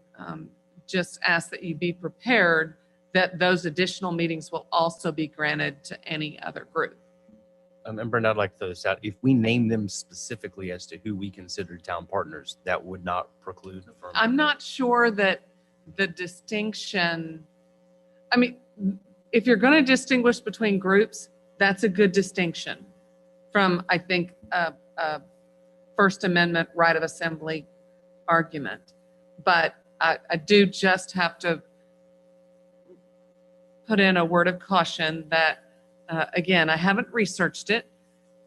just ask that you be prepared that those additional meetings will also be granted to any other group.
And Brenda, I'd like to throw this out. If we name them specifically as to who we consider town partners, that would not preclude from.
I'm not sure that the distinction, I mean, if you're going to distinguish between groups, that's a good distinction from, I think, a First Amendment right of assembly argument. But I do just have to put in a word of caution that, again, I haven't researched it.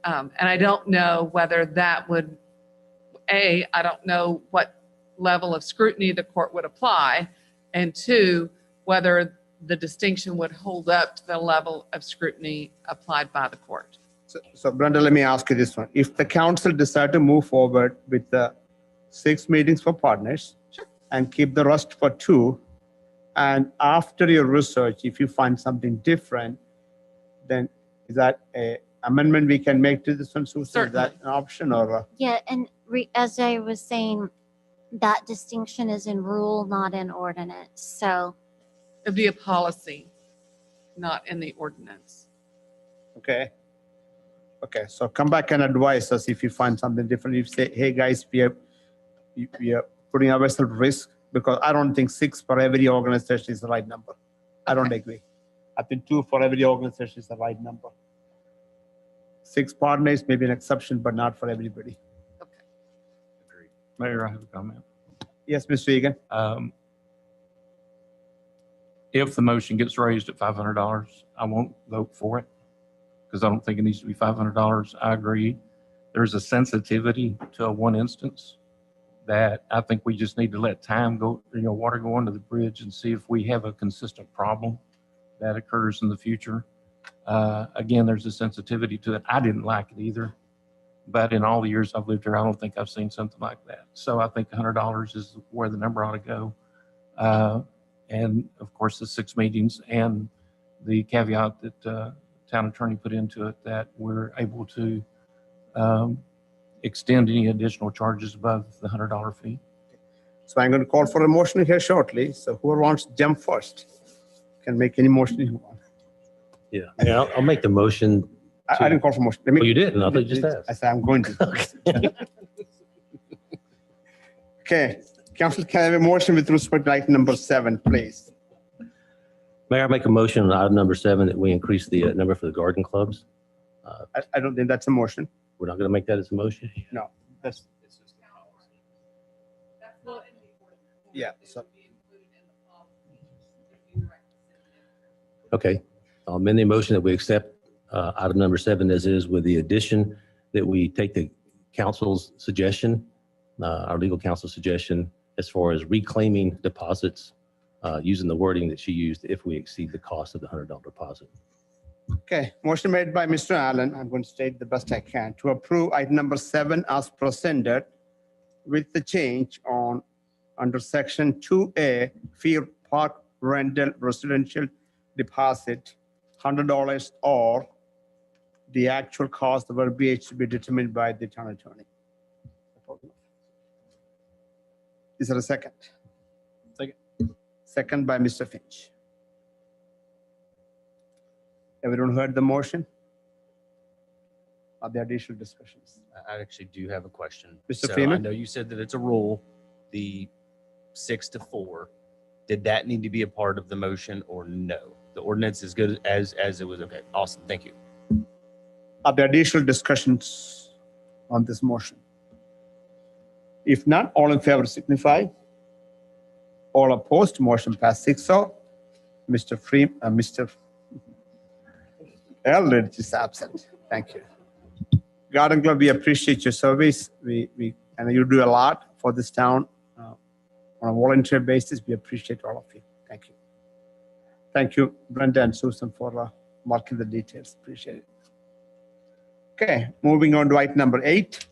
And I don't know whether that would, I don't know what level of scrutiny the court would apply. And two, whether the distinction would hold up to the level of scrutiny applied by the court.
So Brenda, let me ask you this one. If the council decide to move forward with the 6 meetings for partners and keep the rest for 2, and after your research, if you find something different, then is that a amendment we can make to this one, Susan? Is that an option or?
Yeah, and as I was saying, that distinction is in rule, not in ordinance. So
It'd be a policy, not in the ordinance.
Okay. Okay, so come back and advise us if you find something different. If you say, hey, guys, we are putting ourselves at risk, because I don't think 6 for every organization is the right number. I don't agree. I think 2 for every organization is the right number. 6 partners may be an exception, but not for everybody.
Mayor, I have a comment.
Yes, Mr. Egan.
If the motion gets raised at $500, I won't vote for it because I don't think it needs to be $500. I agree. There's a sensitivity to one instance that I think we just need to let time go, water go under the bridge and see if we have a consistent problem that occurs in the future. Again, there's a sensitivity to it. I didn't like it either, but in all the years I've lived here, I don't think I've seen something like that. So I think $100 is where the number ought to go. And of course, the 6 meetings and the caveat that town attorney put into it that we're able to extend any additional charges above the $100 fee.
So I'm going to call for a motion here shortly. So whoever wants to jump first can make any motion you want.
Yeah, I'll make the motion.
I didn't call for motion.
You didn't. I thought you just asked.
I said I'm going to. Okay. Council, can I have a motion with respect to item number 7, please?
Mayor, I make a motion on item number 7 that we increase the number for the garden clubs.
I don't think that's a motion.
We're not going to make that as a motion?
No, that's. Yeah. So,
Okay. I'll amend the motion that we accept item number 7 as is, with the addition that we take the council's suggestion, our legal counsel suggestion, as far as reclaiming deposits, using the wording that she used, if we exceed the cost of the $100 deposit.
okay. Motion made by Mr. Allen. I'm going to state the best I can to approve item number 7 as presented with the change on under section 2A, fee park rental residential deposit, $100 or the actual cost of verbiage to be determined by the town attorney. Is there a second?
Second.
Second by Mr. Finch. Everyone heard the motion? Are there additional discussions?
I actually do have a question.
Mr.
So
Freeman?
I know you said that it's a rule. The 6-4. Did that need to be a part of the motion or no? The ordinance is good as it was. Okay, awesome. Thank you.
Are there additional discussions on this motion? If not, all in favor signify. All opposed, motion passed 6-0. Mr. Freeman, Mr. Eldridge is absent. Thank you. Garden Club, we appreciate your service. And you do a lot for this town on a volunteer basis. We appreciate all of you. Thank you. Thank you, Brenda and Susan, for marking the details. Appreciate it. Okay, moving on to item number 8.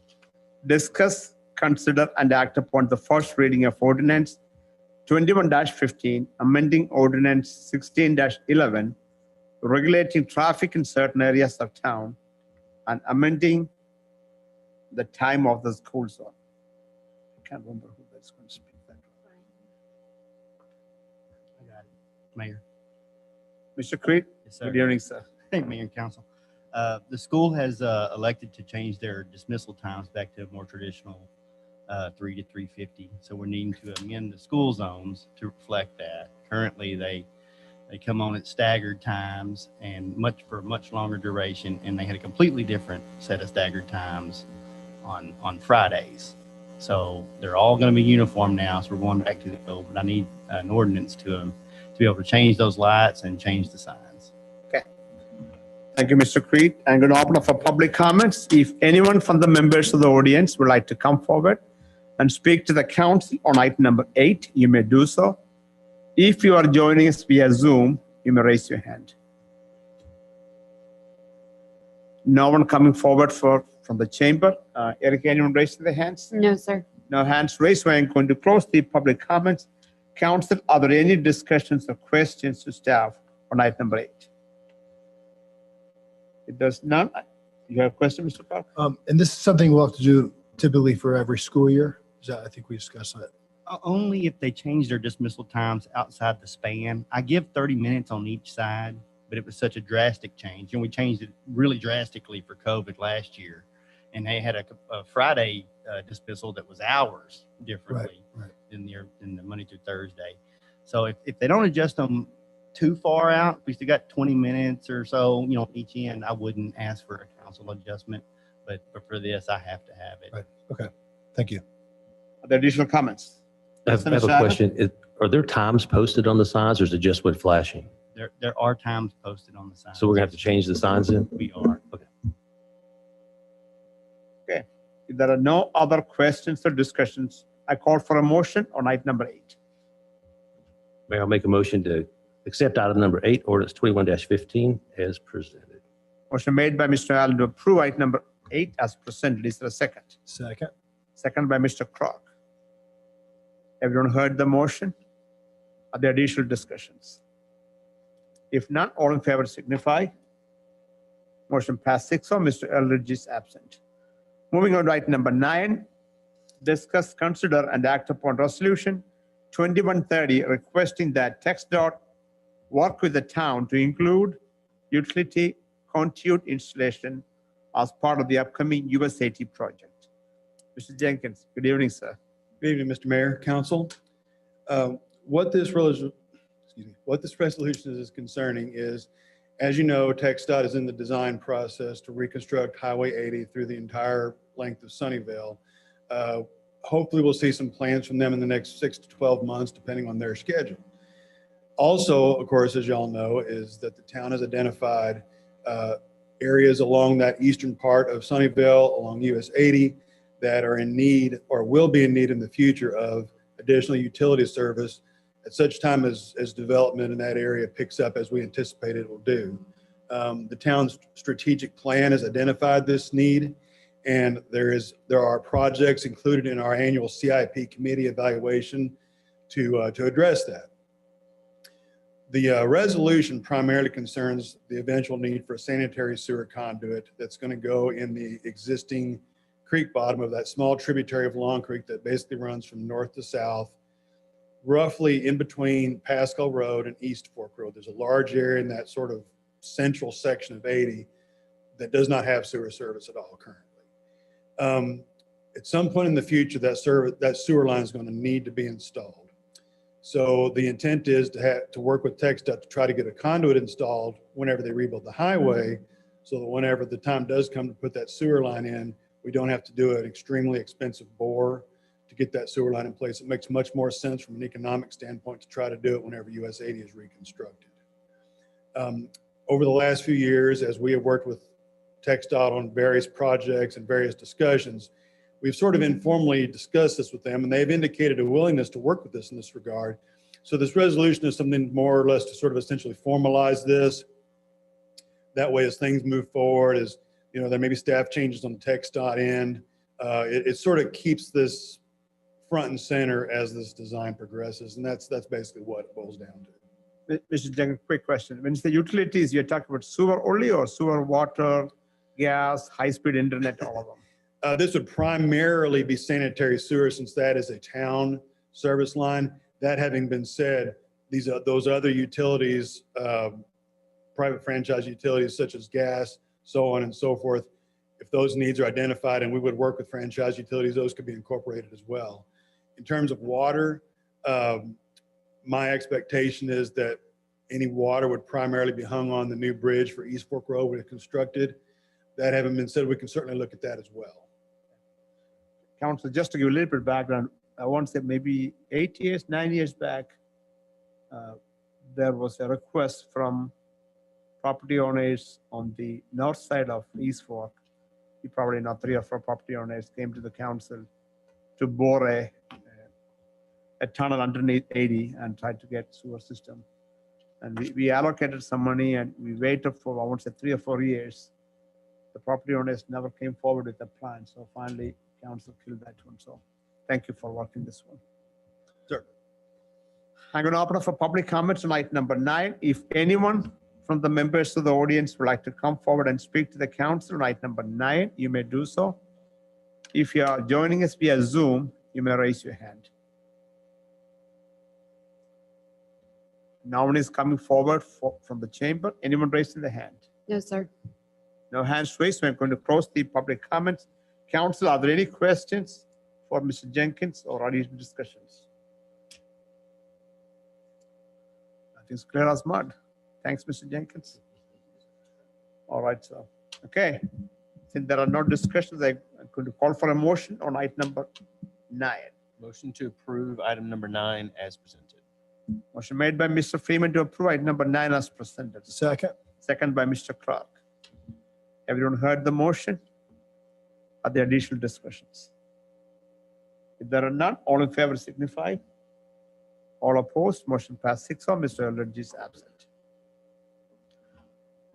Discuss, consider, and act upon the first reading of ordinance 21-15, amending ordinance 16-11, regulating traffic in certain areas of town, and amending the time of the school zone. I can't remember who that's going to speak that.
I got it. Mayor.
Mr. Creed?
Yes, sir.
Good evening, sir.
Thank you, Mayor and Council. The school has elected to change their dismissal times back to a more traditional 3 to 3:50. So we're needing to amend the school zones to reflect that. Currently, they come on at staggered times and for much longer duration, and they had a completely different set of staggered times on Fridays. So they're all going to be uniform now. So we're going back to the old, but I need an ordinance to be able to change those lights and change the signs.
Okay. Thank you, Mr. Creed. I'm going to open up for public comments. If anyone from the members of the audience would like to come forward and speak to the council on item number 8, you may do so. If you are joining us via Zoom, you may raise your hand. No one coming forward from the chamber. Eric, anyone raising their hands?
No, sir.
No hands raised. We're going to close the public comments. Council, are there any discussions or questions to staff on item number 8? It does not. You have a question, Mr. Park?
And this is something we'll have to do typically for every school year. I think we discussed that.
Only if they change their dismissal times outside the span. I give 30 minutes on each side, but it was such a drastic change. And we changed it really drastically for COVID last year. And they had a Friday dismissal that was hours differently than the Monday through Thursday. So if they don't adjust them too far out, we still got 20 minutes or so, each end, I wouldn't ask for a council adjustment. But for this, I have to have it.
Right. Okay. Thank you.
Are there additional comments?
I have a question. Are there times posted on the signs, or is it just when flashing?
There are times posted on the signs.
So we're going to have to change the signs in?
We are.
Okay.
Okay. If there are no other questions or discussions, I call for a motion on item number 8.
Mayor, I'll make a motion to accept item number 8, ordinance 21-15 as presented.
Motion made by Mr. Allen to approve item number 8 as presented. Is there a second?
Second.
Second by Mr. Crock. Everyone heard the motion? Are there additional discussions? If not, all in favor signify. Motion passed 6-0. Mr. Eldridge is absent. Moving on to item number 9, discuss, consider, and act upon resolution 2130 requesting that TxDOT work with the town to include utility conduit installation as part of the upcoming US80 project. Mr. Jenkins, good evening, sir.
Good evening, Mr. Mayor, Council. What this resolution is concerning is, as you know, TxDOT is in the design process to reconstruct Highway 80 through the entire length of Sunnyvale. Hopefully, we'll see some plans from them in the next 6 to 12 months, depending on their schedule. Also, of course, as y'all know, is that the town has identified areas along that eastern part of Sunnyvale, along US 80, that are in need or will be in need in the future of additional utility service at such time as development in that area picks up as we anticipate it will do. The town's strategic plan has identified this need, and there are projects included in our annual CIP committee evaluation to address that. The resolution primarily concerns the eventual need for a sanitary sewer conduit that's going to go in the existing creek bottom of that small tributary of Long Creek that basically runs from north to south, roughly in between Pascal Road and East Fork Road. There's a large area in that sort of central section of 80 that does not have sewer service at all currently. At some point in the future, that sewer line is going to need to be installed. So the intent is to work with TxDOT to try to get a conduit installed whenever they rebuild the highway, so that whenever the time does come to put that sewer line in, we don't have to do an extremely expensive bore to get that sewer line in place. It makes much more sense from an economic standpoint to try to do it whenever US 80 is reconstructed. Over the last few years, as we have worked with TxDOT on various projects and various discussions, we've sort of informally discussed this with them, and they've indicated a willingness to work with us in this regard. So this resolution is something more or less to sort of essentially formalize this. That way, as things move forward, as you know, there may be staff changes on the TxDOT end. It sort of keeps this front and center as this design progresses, and that's basically what it boils down to.
Mr. Jenkins, quick question. When you say utilities, you're talking about sewer only or sewer, water, gas, high-speed internet, all of them?
This would primarily be sanitary sewer, since that is a town service line. That having been said, those other utilities, private franchise utilities such as gas, so on and so forth, if those needs are identified and we would work with franchise utilities, those could be incorporated as well. In terms of water, my expectation is that any water would primarily be hung on the new bridge for East Fork Road when it's constructed. That having been said, we can certainly look at that as well.
Council, just to give a little bit of background, I want to say maybe 9 years back, there was a request from property owners on the north side of East Fork. You probably know 3 or 4 property owners came to the council to bore a tunnel underneath 80 and try to get sewer system. And we allocated some money and we waited for, I want to say 3 or 4 years. The property owners never came forward with a plan. So finally, council killed that one. So thank you for working this one.
Sure.
I'm going to open up for public comments on item number 9. If anyone from the members of the audience would like to come forward and speak to the council on item number 9, you may do so. If you are joining us via Zoom, you may raise your hand. No one is coming forward from the chamber. Anyone raising the hand?
No, sir.
No hands raised, so I'm going to close the public comments. Council, are there any questions for Mr. Jenkins or additional discussions? Nothing's clear as mud. Thanks, Mr. Jenkins. All right, sir. Okay. Since there are no discussions, I'm going to call for a motion on item number 9.
Motion to approve item number 9 as presented.
Motion made by Mr. Freeman to approve item number 9 as presented.
Second.
Second by Mr. Clark. Everyone heard the motion? Are there additional discussions? If there are none, all in favor signify. All opposed, motion passed 6-0. Mr. Eldridge is absent.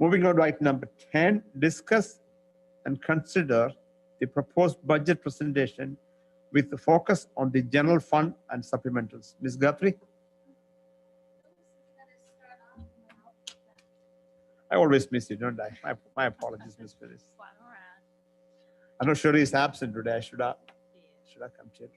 Moving on to item number 10, discuss and consider the proposed budget presentation with the focus on the general fund and supplementals. Ms. Guthrie? I always miss you, don't I? My apologies, Ms. Ferris. I'm not sure he's absent today. Should I come to it?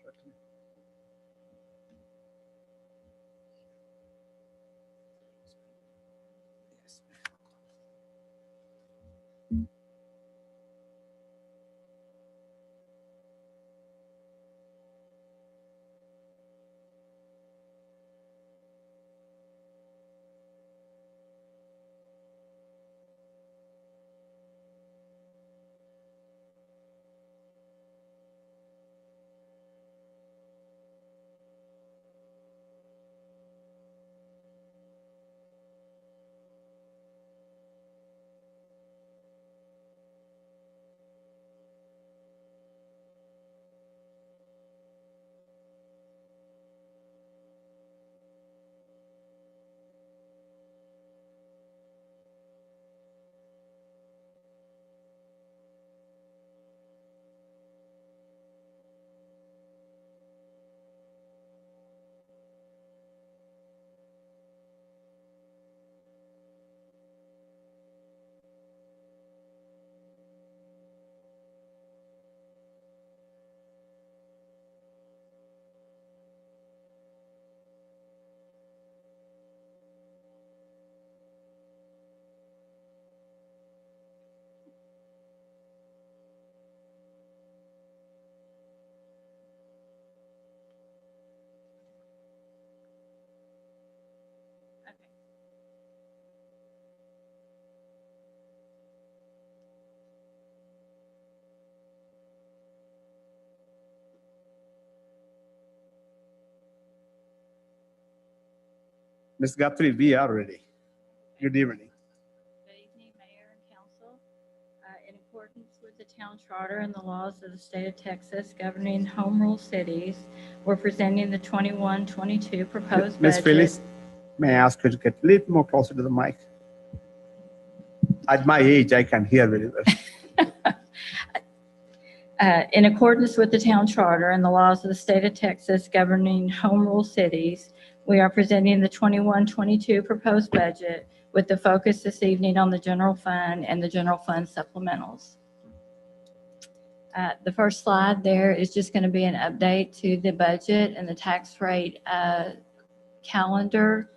Ms. Guthrie, we are ready. Good evening.
Good evening, Mayor and Council. In accordance with the town charter and the laws of the state of Texas governing home rule cities, we're presenting the 21-22 proposed
Ms.
budget.
Phyllis, may I ask you to get a little more closer to the mic? At my age, I can hear very well.
In accordance with the town charter and the laws of the state of Texas governing home rule cities, we are presenting the 21-22 proposed budget with the focus this evening on the general fund and the general fund supplementals. The first slide there is just going to be an update to the budget and the tax rate calendar.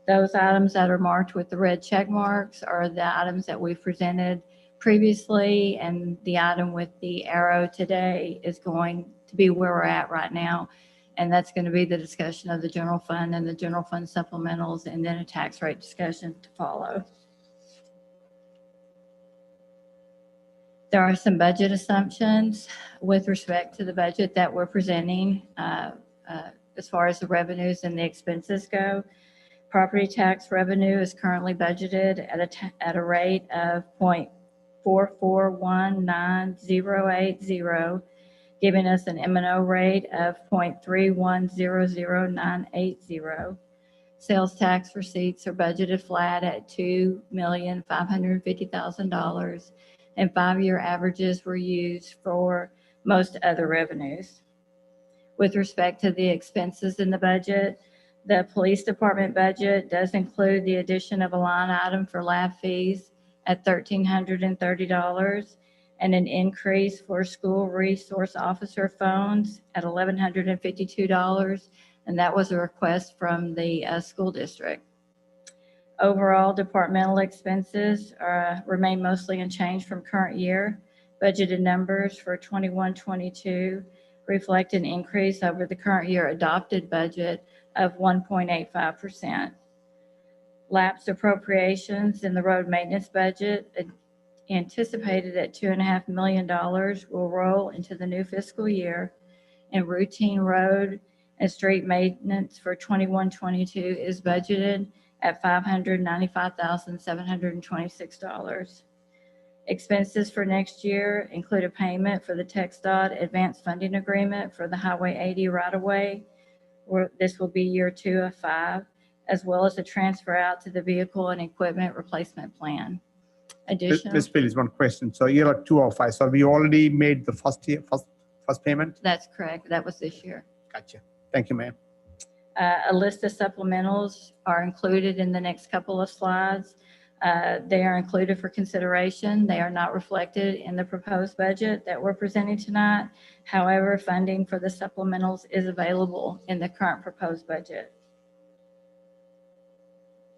Those items that are marked with the red check marks are the items that we've presented previously, and the item with the arrow today is going to be where we're at right now. And that's going to be the discussion of the general fund and the general fund supplementals, and then a tax rate discussion to follow. There are some budget assumptions with respect to the budget that we're presenting as far as the revenues and the expenses go. Property tax revenue is currently budgeted at a rate of 0.4419080, giving us an M&O rate of 0.3100980. Sales tax receipts are budgeted flat at $2,550,000, and 5-year averages were used for most other revenues. With respect to the expenses in the budget, the police department budget does include the addition of a line item for lab fees at $1,330 and an increase for school resource officer phones at $1,152, and that was a request from the school district. Overall, departmental expenses remain mostly unchanged from current year. Budgeted numbers for 21-22 reflect an increase over the current year adopted budget of 1.85%. Lapsed appropriations in the road maintenance budget, anticipated at $2.5 million, will roll into the new fiscal year, and routine road and street maintenance for 21-22 is budgeted at $595,726. Expenses for next year include a payment for the TxDOT advanced funding agreement for the Highway 80 right-of-way. This will be year 2 of 5, as well as a transfer out to the vehicle and equipment replacement plan. Additional.
Ms. Phyllis, one question. So you're at 2 of 5. So we already made the first payment?
That's correct. That was this year.
Gotcha. Thank you, ma'am.
A list of supplementals are included in the next couple of slides. They are included for consideration. They are not reflected in the proposed budget that we're presenting tonight. However, funding for the supplementals is available in the current proposed budget.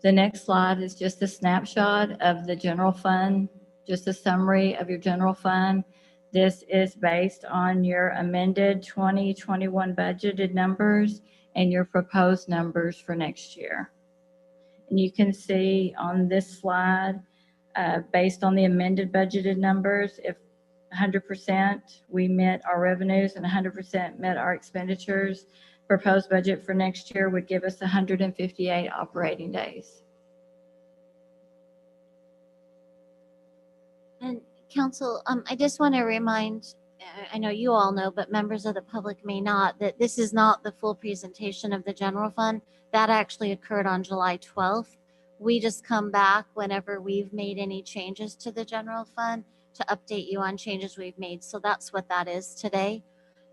The next slide is just a snapshot of the general fund, just a summary of your general fund. This is based on your amended 2021 budgeted numbers and your proposed numbers for next year. And you can see on this slide, based on the amended budgeted numbers, if 100% we met our revenues and 100% met our expenditures, proposed budget for next year would give us 158 operating days.
And Council, I just want to remind, I know you all know, but members of the public may not, that this is not the full presentation of the general fund. That actually occurred on July 12th. We just come back whenever we've made any changes to the general fund to update you on changes we've made. So that's what that is today.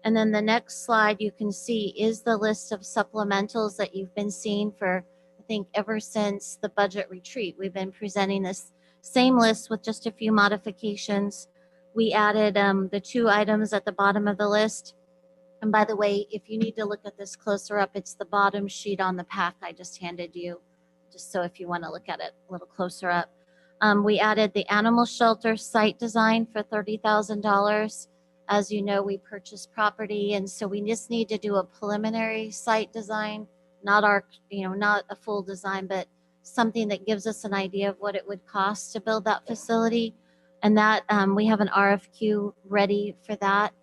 And then the next slide you can see is the list of supplementals that you've been seeing for, I think, ever since the budget retreat. We've been presenting this same list with just a few modifications. We added the 2 items at the bottom of the list. And by the way, if you need to look at this closer up, it's the bottom sheet on the pack I just handed you, just so if you want to look at it a little closer up. We added the animal shelter site design for $30,000. As you know, we purchased property, and so we just need to do a preliminary site design, not not a full design, but something that gives us an idea of what it would cost to build that facility. And that we have an RFQ ready for that.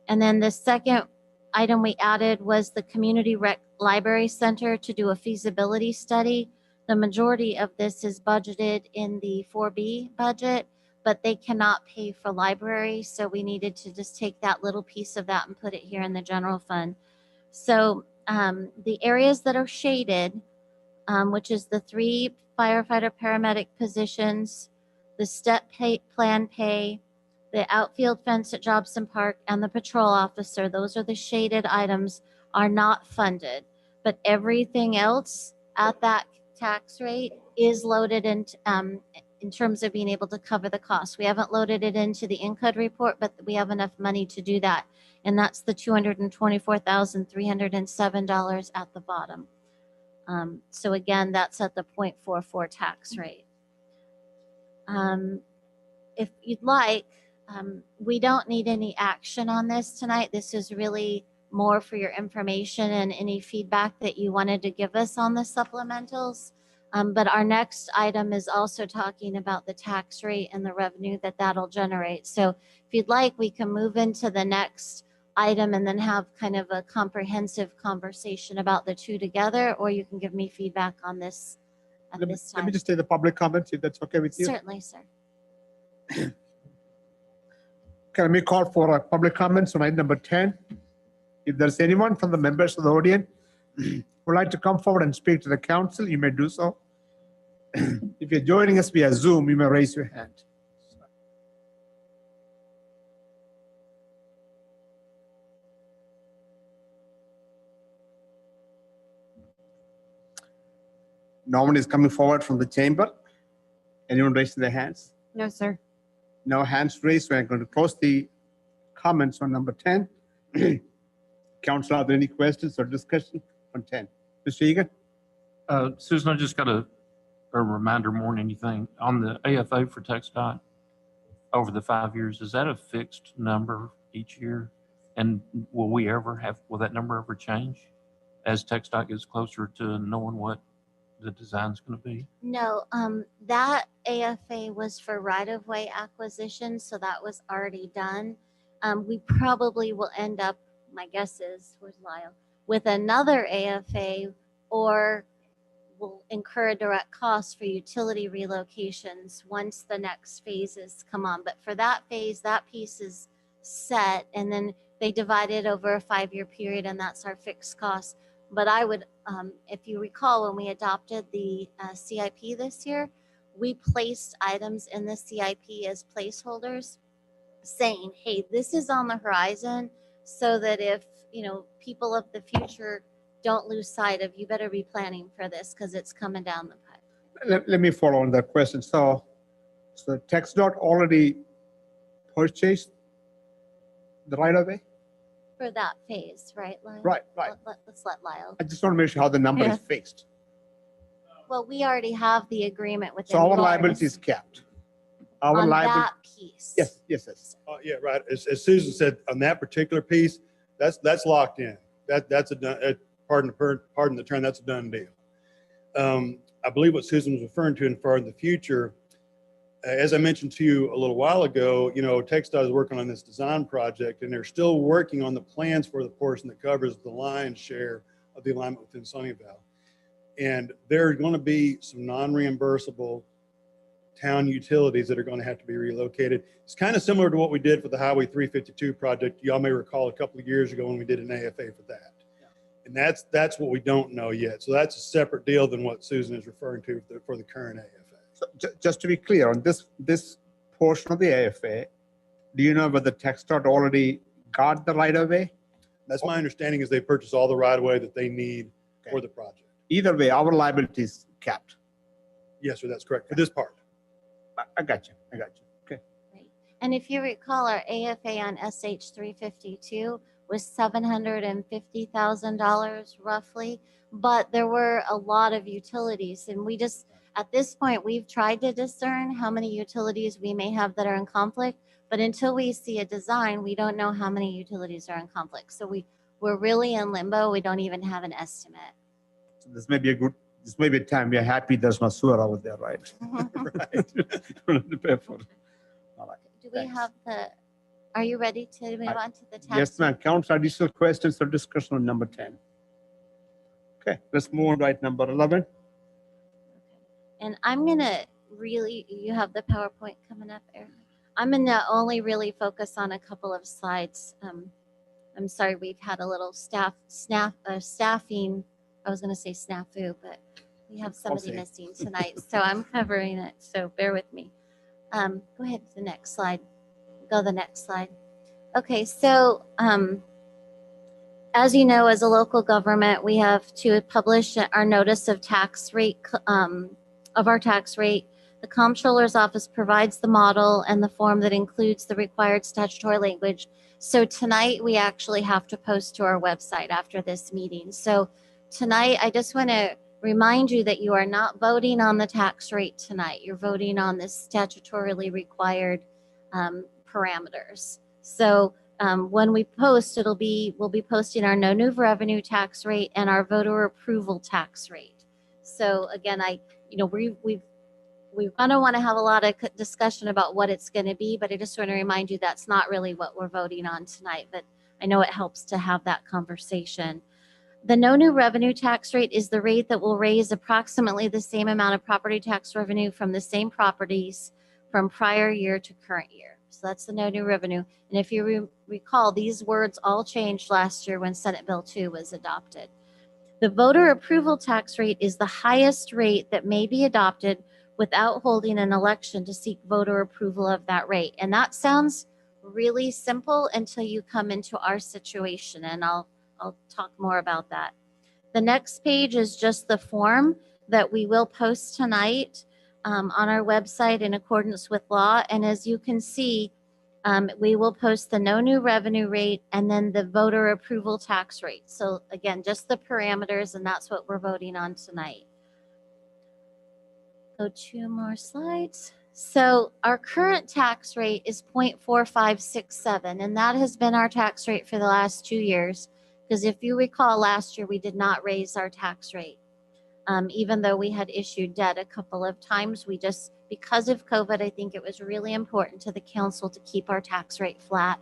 And then the second item we added was the Community Rec Library Center to do a feasibility study. The majority of this is budgeted in the 4B budget, but they cannot pay for library, so we needed to just take that little piece of that and put it here in the general fund. So the areas that are shaded, which is the 3 firefighter paramedic positions, the step plan pay, the outfield fence at Jobson Park, and the patrol officer, those are the shaded items, are not funded. But everything else at that tax rate is loaded in terms of being able to cover the cost. We haven't loaded it into the in-code report, but we have enough money to do that. And that's the $224,307 at the bottom. So again, that's at the 0.44 tax rate. If you'd like, we don't need any action on this tonight. This is really more for your information and any feedback that you wanted to give us on the supplementals. But our next item is also talking about the tax rate and the revenue that that'll generate. So if you'd like, we can move into the next item and then have kind of a comprehensive conversation about the two together, or you can give me feedback on this at this time.
Let me just take the public comments, if that's okay with you.
Certainly, sir.
Okay, let me call for public comments on item number 10. If there's anyone from the members of the audience who would like to come forward and speak to the council, you may do so. If you're joining us via Zoom, you may raise your hand. No one is coming forward from the chamber. Anyone raising their hands?
No, sir.
No hands raised, so I'm going to close the comments on number 10. Council, are there any questions or discussion on 10? Mr. Egan?
Susan, I just got a reminder more than anything. On the AFA for TxDOT, over the 5 years, is that a fixed number each year? And will that number ever change as TxDOT gets closer to knowing what the design's going to be?
No, that AFA was for right-of-way acquisition, so that was already done. We probably will end up, my guess is, where's Lyle, with another AFA, or will incur a direct cost for utility relocations once the next phases come on. But for that phase, that piece is set, and then they divide it over a 5-year period, and that's our fixed cost. But I would, if you recall, when we adopted the CIP this year, we placed items in the CIP as placeholders saying, hey, this is on the horizon, so that if, people of the future don't lose sight of, you better be planning for this because it's coming down the pipe.
Let me follow on that question. So TxDOT already purchased the right-of-way?
For that phase, right, Lyle?
Right.
Let's let Lyle.
I just want to make sure how the number is fixed.
Well, we already have the agreement with
So our
Invoice
liability is capped. Our
on
liability.
that piece.
Yes.
Yeah, right. As Susan said, on that particular piece, that's locked in. That's a done, pardon the term, that's a done deal. I believe what Susan was referring to in far in the future, as I mentioned to you a little while ago, TxDOT is working on this design project, and they're still working on the plans for the portion that covers the lion's share of the alignment within Sunnyvale. And there are going to be some non-reimbursable town utilities that are going to have to be relocated. It's kind of similar to what we did for the Highway 352 project. Y'all may recall a couple of years ago when we did an AFA for that. And that's what we don't know yet. So that's a separate deal than what Susan is referring to for the current AFA.
So just to be clear on this portion of the AFA, do you know whether TxDOT already got the right-of-way?
That's my understanding, is they purchased all the right-of-way that they need for the project.
Either way, our liability is capped.
Yes, sir, that's correct for this part.
I got you. Okay.
And if you recall, our AFA on SH 352 was $750,000 roughly, but there were a lot of utilities, and we just, at this point, we've tried to discern how many utilities we may have that are in conflict, but until we see a design, we don't know how many utilities are in conflict. So we're really in limbo. We don't even have an estimate.
So this may be a time we are happy there's no sewer over there, right? Right. Don't have to pay for it. All right.
Do we have are you ready to move on to the tax?
Yes, ma'am. Council, additional questions or discussion on number 10? Okay, let's move on to item number 11.
And I'm gonna really, you have the PowerPoint coming up, Eric? I'm gonna only really focus on a couple of slides. I'm sorry, we've had a little staffing, I was gonna say snafu, but we have somebody
Okay.
missing tonight, so I'm covering it, so bear with me. Go ahead to the next slide. Go to the next slide. Okay, so as you know, as a local government, we have to publish our notice of tax rate, of our tax rate. The Comptroller's Office provides the model and the form that includes the required statutory language. So tonight, we actually have to post to our website after this meeting. So tonight, I just want to remind you that you are not voting on the tax rate tonight. You're voting on the statutorily required parameters. So when we post, we'll be posting our no new revenue tax rate and our voter approval tax rate. So again, we're going to want to have a lot of discussion about what it's going to be, but I just want to remind you that's not really what we're voting on tonight, but I know it helps to have that conversation. The no new revenue tax rate is the rate that will raise approximately the same amount of property tax revenue from the same properties from prior year to current year. So that's the no new revenue. And if you recall, these words all changed last year when Senate Bill 2 was adopted. The voter approval tax rate is the highest rate that may be adopted without holding an election to seek voter approval of that rate. And that sounds really simple until you come into our situation, and I'll talk more about that. The next page is just the form that we will post tonight on our website in accordance with law. And as you can see, we will post the no new revenue rate and then the voter approval tax rate. So again, just the parameters, and that's what we're voting on tonight. Go 2 more slides. So our current tax rate is 0.4567, and that has been our tax rate for the last 2 years. Because if you recall, last year we did not raise our tax rate. Even though we had issued debt a couple of times, we just, because of COVID, I think it was really important to the council to keep our tax rate flat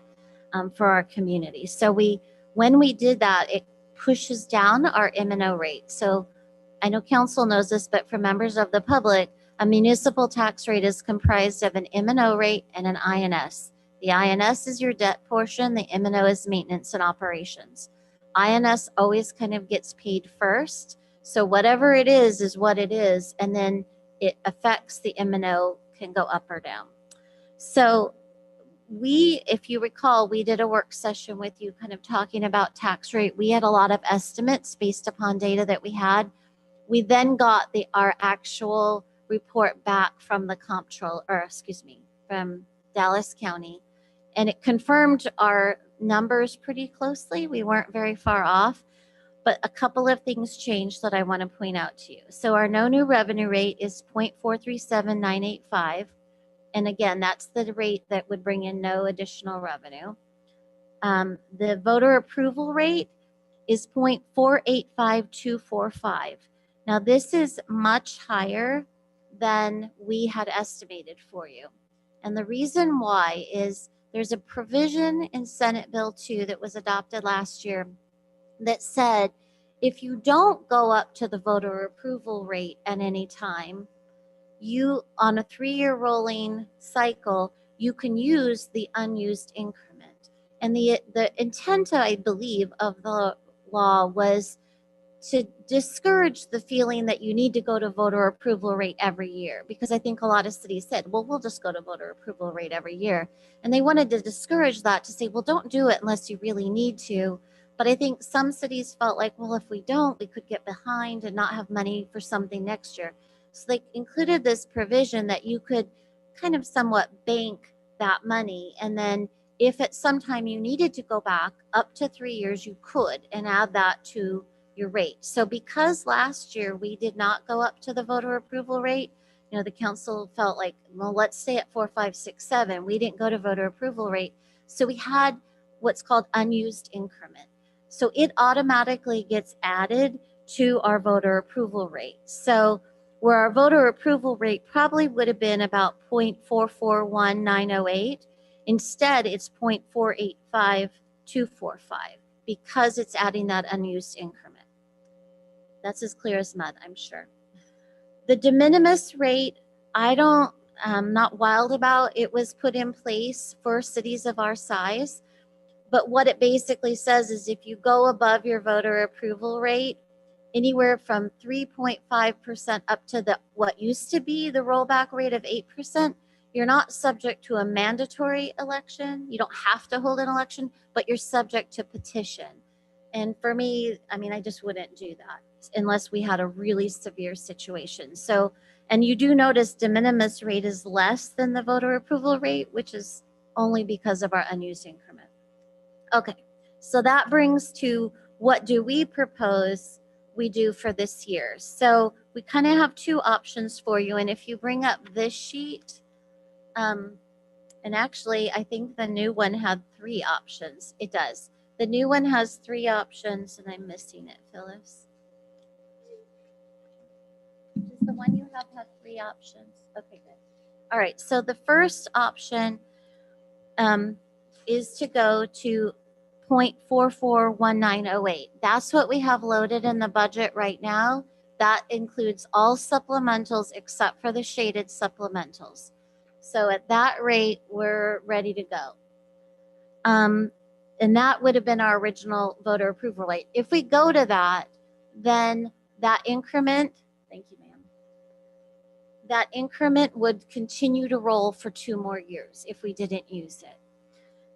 for our community. So when we did that, it pushes down our M&O rate. So I know council knows this, but for members of the public, a municipal tax rate is comprised of an M&O rate and an INS. The INS is your debt portion. The M&O is maintenance and operations. INS always kind of gets paid first. So whatever it is what it is. And then it affects the M&O, can go up or down. So if you recall, we did a work session with you kind of talking about tax rate. We had a lot of estimates based upon data that we had. We then got our actual report back from the from Dallas County, and it confirmed our numbers pretty closely. We weren't very far off, but a couple of things changed that I want to point out to you. So our no new revenue rate is 0.437985. And again, that's the rate that would bring in no additional revenue. The voter approval rate is 0.485245. Now, this is much higher than we had estimated for you. And the reason why is there's a provision in Senate Bill 2 that was adopted last year that said if you don't go up to the voter approval rate at any time, you, on a 3-year rolling cycle, you can use the unused increment. And the intent, I believe, of the law was to discourage the feeling that you need to go to voter approval rate every year, because I think a lot of cities said, well, we'll just go to voter approval rate every year. And they wanted to discourage that, to say, well, don't do it unless you really need to. But I think some cities felt like, well, if we don't, we could get behind and not have money for something next year. So they included this provision that you could kind of somewhat bank that money. And then if at some time you needed to go back up to 3 years, you could, and add that to your rate. So because last year we did not go up to the voter approval rate, the council felt like, well, let's stay at 4567. We didn't go to voter approval rate. So we had what's called unused increment. So it automatically gets added to our voter approval rate. So where our voter approval rate probably would have been about 0.441908, instead it's 0.485245 because it's adding that unused increment. That's as clear as mud, I'm sure. The de minimis rate, I'm not wild about. It was put in place for cities of our size. But what it basically says is if you go above your voter approval rate, anywhere from 3.5% up to what used to be the rollback rate of 8%, you're not subject to a mandatory election. You don't have to hold an election, but you're subject to petition. And for me, I mean, I just wouldn't do that unless we had a really severe situation. So, and you do notice de minimis rate is less than the voter approval rate, which is only because of our unused increment. Okay, so that brings to what do we propose we do for this year. So we kind of have two options for you. And if you bring up this sheet, and actually I think the new one had 3 options. It does. The new one has 3 options and I'm missing it, Phyllis. Does the one you have 3 options? Okay, good. All right, so the first option is to go to 0.441908. That's what we have loaded in the budget right now. That includes all supplementals except for the shaded supplementals. So at that rate, we're ready to go. And that would have been our original voter approval rate. If we go to that, then that increment, thank you, ma'am, that increment would continue to roll for 2 more years if we didn't use it.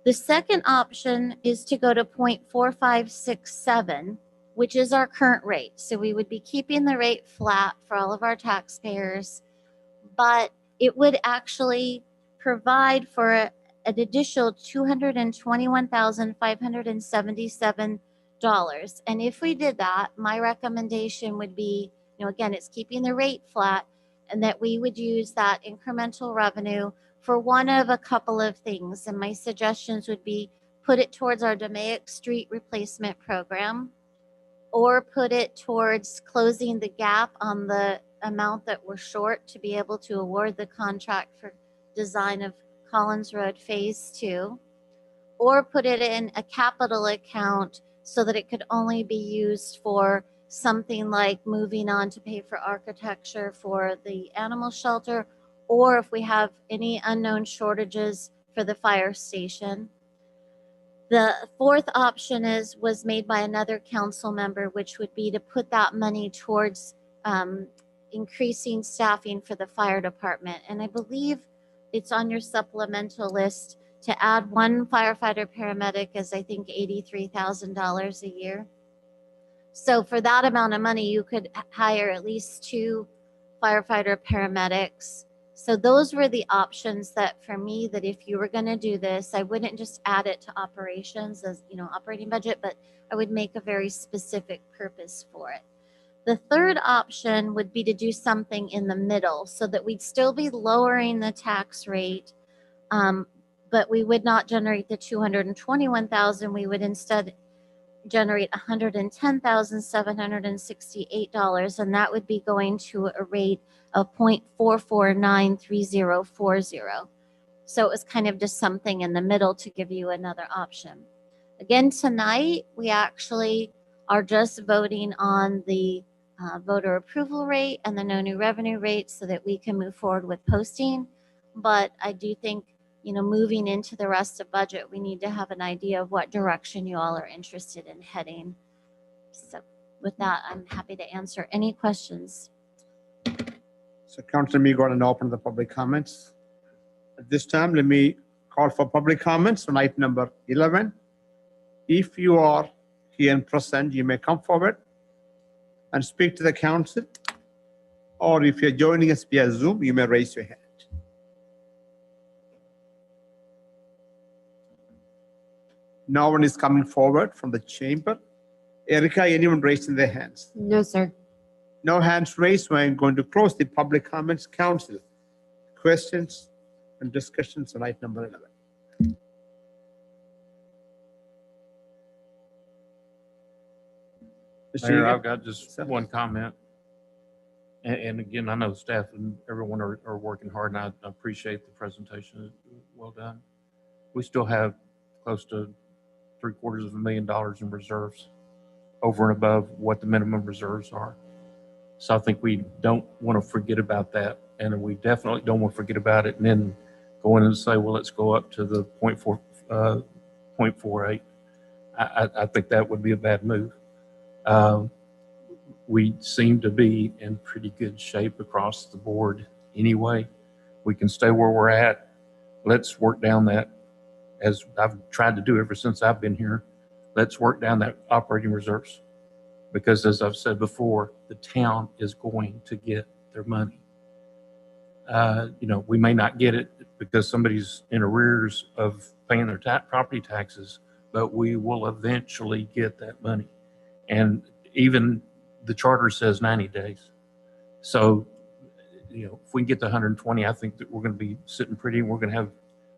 The second option is to go to 0.4567, which is our current rate. So we would be keeping the rate flat for all of our taxpayers, but it would actually provide for an additional $221,577. And if we did that, my recommendation would be, again, it's keeping the rate flat, and that we would use that incremental revenue for one of a couple of things. And my suggestions would be put it towards our DeMaic Street replacement program, or put it towards closing the gap on the amount that we're short to be able to award the contract for design of Collins Road Phase 2, or put it in a capital account so that it could only be used for something like moving on to pay for architecture for the animal shelter, or if we have any unknown shortages for the fire station. The fourth option was made by another council member, which would be to put that money towards increasing staffing for the fire department. And I believe it's on your supplemental list to add 1 firefighter paramedic is, I think, $83,000 a year. So for that amount of money, you could hire at least 2 firefighter paramedics. So those were the options that for me, that if you were going to do this, I wouldn't just add it to operations as, operating budget, but I would make a very specific purpose for it. The third option would be to do something in the middle so that we'd still be lowering the tax rate, but we would not generate the $221,000. We would instead generate $110,768, and that would be going to a rate of 0.44493040. So it was kind of just something in the middle to give you another option. Again, tonight, we actually are just voting on the voter approval rate and the no new revenue rate so that we can move forward with posting. But I do think, moving into the rest of budget, we need to have an idea of what direction you all are interested in heading. So with that, I'm happy to answer any questions.
So Councilor Me, go ahead and open the public comments. At this time, let me call for public comments on item number 11. If you are here and present, you may come forward and speak to the council. Or if you're joining us via Zoom, you may raise your hand. No one is coming forward from the chamber. Erica, anyone raising their hands?
No, sir.
No hands raised. We're going to close the public comments council. Questions and discussions on item number 11.
Mayor, I've got just one comment. And again, I know staff and everyone are working hard, and I appreciate the presentation. Well done. We still have close to $750,000 in reserves over and above what the minimum reserves are. So I think we don't want to forget about that. And we definitely don't want to forget about it and then go in and say, well, let's go up to the 0.48. I think that would be a bad move. We seem to be in pretty good shape across the board anyway. We can stay where we're at. Let's work down that, as I've tried to do ever since I've been here. Let's work down that operating reserves. Because as I've said before, the town is going to get their money. We may not get it because somebody's in arrears of paying their property taxes, but we will eventually get that money. And even the charter says 90 days. So, if we can get the 120, I think that we're going to be sitting pretty, and we're going to have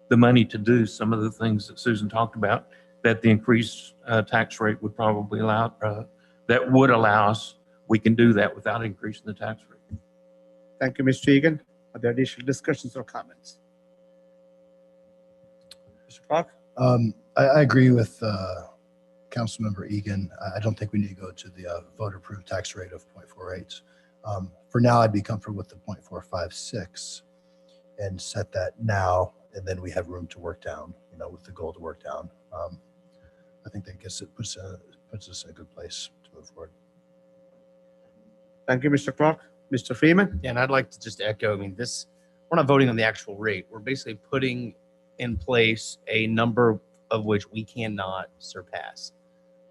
the money to do some of the things that Susan talked about, that the increased tax rate would probably allow, that would allow us. We can do that without increasing the tax rate.
Thank you, Mr. Egan. Are there additional discussions or comments? Mr. Clark?
I agree with Council Member Egan. I don't think we need to go to the voter-approved tax rate of 0.48. For now, I'd be comfortable with the 0.456 and set that now, and then we have room to work down, with the goal to work down. I think that puts us in a good place to move forward.
Thank you, Mr. Clark. Mr. Freeman?
And I'd like to just echo, we're not voting on the actual rate. We're basically putting in place a number of which we cannot surpass.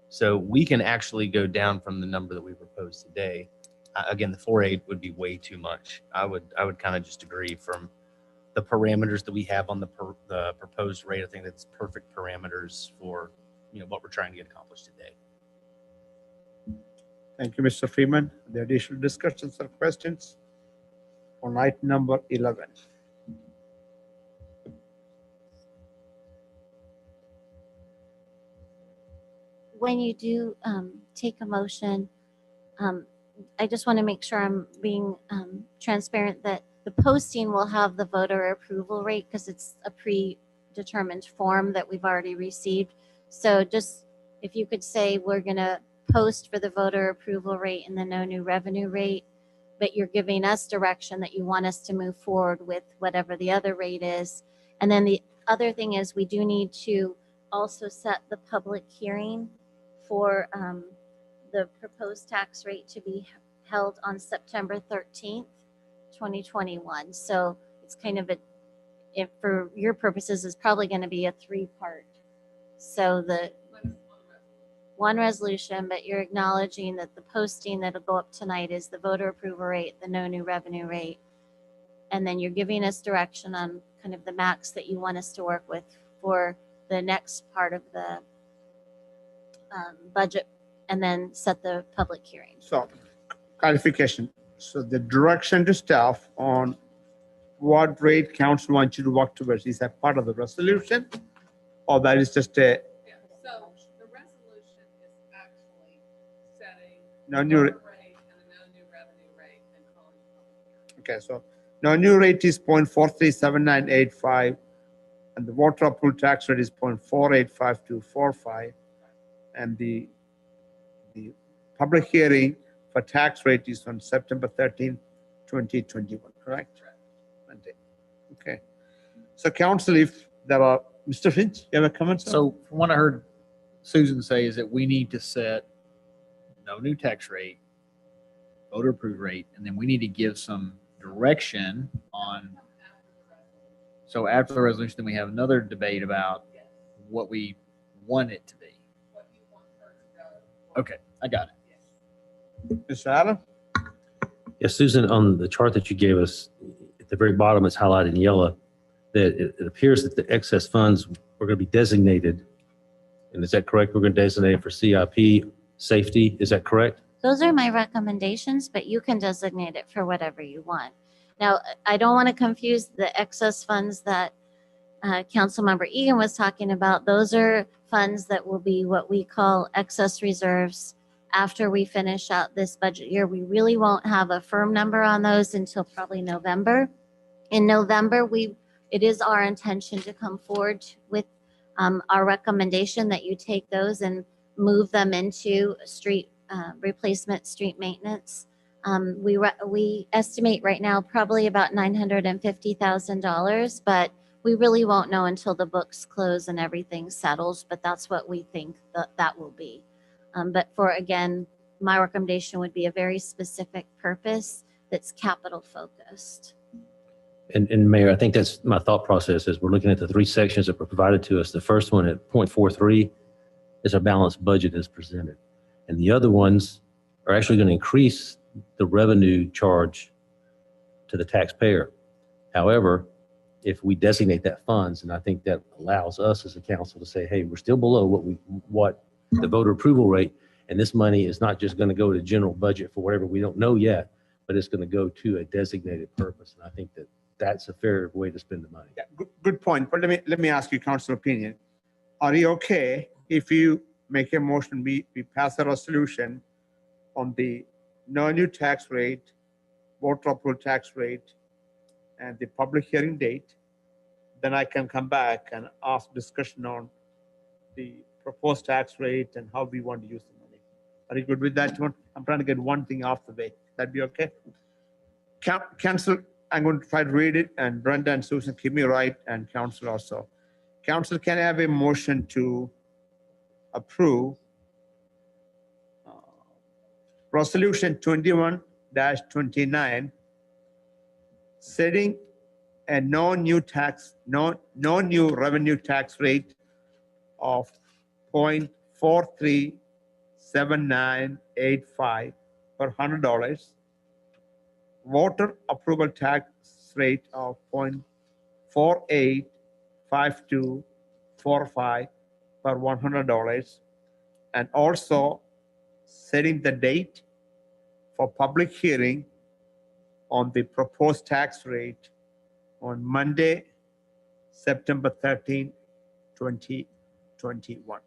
So we can actually go down from the number that we proposed today. Again, the 4.8 would be way too much. I would kind of just agree from the parameters that we have on the proposed rate. I think that's perfect parameters for what we're trying to get accomplished today.
Thank you, Mr. Freeman. Are there additional discussions or questions on item number 11?
When you do take a motion, I just want to make sure I'm being transparent that the posting will have the voter approval rate because it's a predetermined form that we've already received. So just if you could say we're going to post for the voter approval rate and the no new revenue rate, but you're giving us direction that you want us to move forward with whatever the other rate is. And then the other thing is we do need to also set the public hearing for the proposed tax rate to be held on September 13th, 2021. So it's kind of if for your purposes, is probably going to be a 3-part. So the one resolution, but you're acknowledging that the posting that'll go up tonight is the voter approval rate, the no new revenue rate. And then you're giving us direction on kind of the max that you want us to work with for the next part of the budget, and then set the public hearing.
So, clarification. So the direction to staff on what rate council wants you to work towards, is that part of the resolution? Or that is just a
So the resolution is actually setting
no new
rate and a no new revenue rate and calling a public hearing.
okay, so now new rate is 0.437985 and the water approved tax rate is 0.485245, and the public hearing for tax rate is on September 13, 2021, correct? Monday. Okay. So council, if there are, Mr. Finch, you have a comment? Sir?
So from what I heard Susan say is that we need to set no new tax rate, voter approved rate, and then we need to give some direction on. So after the resolution, then we have another debate about what we want it to be. Okay, I got it.
Mr. Adam?
Yes, Susan, on the chart that you gave us, at the very bottom, it's highlighted in yellow, that it appears that the excess funds were going to be designated. And is that correct? We're going to designate it for CIP safety. Is that correct?
Those are my recommendations, but you can designate it for whatever you want. Now, I don't want to confuse the excess funds that Council Member Egan was talking about. Those are funds that will be what we call excess reserves after we finish out this budget year. We really won't have a firm number on those until probably November. In November, it is our intention to come forward with our recommendation that you take those and move them into street replacement, street maintenance We estimate right now probably about $950,000, but we really won't know until the books close and everything settles, but that's what we think that will be. But for, again, my recommendation would be a very specific purpose that's capital focused.
And Mayor, I think that's my thought process is we're looking at the three sections that were provided to us. The first one at 0.43 is our balanced budget as presented. And the other ones are actually going to increase the revenue charge to the taxpayer. However, if we designate that funds, and I think that allows us as a council to say, hey, we're still below what the voter approval rate, and this money is not just going to go to general budget for whatever we don't know yet, but it's going to go to a designated purpose. And I think that that's a fair way to spend the money.
Yeah, good point. But let me ask you council opinion. Are you okay if you make a motion, we pass a resolution on the no new tax rate, voter approval tax rate, and the public hearing date, then I can come back and ask discussion on the proposed tax rate and how we want to use the money. Are you good with that one? I'm trying to get one thing off the way. That'd be okay? Council, I'm going to try to read it, and Brenda and Susan keep me right, and council also. Council, can I have a motion to approve Resolution 21-29, setting a no new revenue tax rate of 0.437985 per $100, voter approval tax rate of 0.485245 per $100, and also setting the date for public hearing on the proposed tax rate on Monday, September 13, 2021.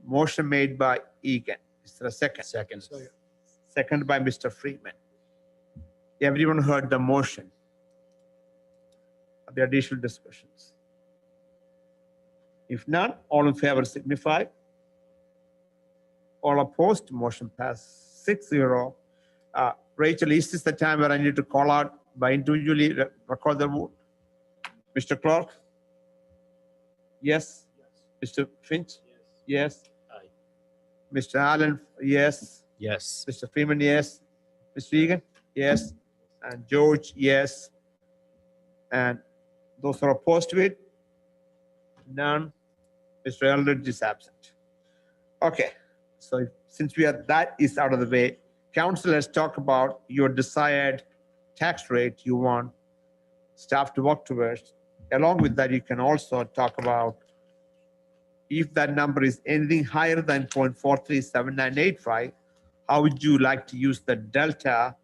Motion made by Egan. Is there a second?
Second.
Second by Mr. Freeman. Everyone heard the motion. Are there additional discussions? If none, all in favor signify. All opposed, motion passed 6-0. Rachel, is this the time where I need to call out by individually record the vote? Mr. Clark? Yes. Mr. Finch? Yes.
Aye.
Mr. Allen? Yes.
Yes.
Mr. Freeman? Yes. Mr. Egan? Yes. And George? Yes. And those who are opposed to it? None. Mr. Eldridge is absent. Okay. So since that is out of the way, council, let's talk about your desired tax rate you want staff to work towards. Along with that, you can also talk about if that number is anything higher than 0.437985, how would you like to use the delta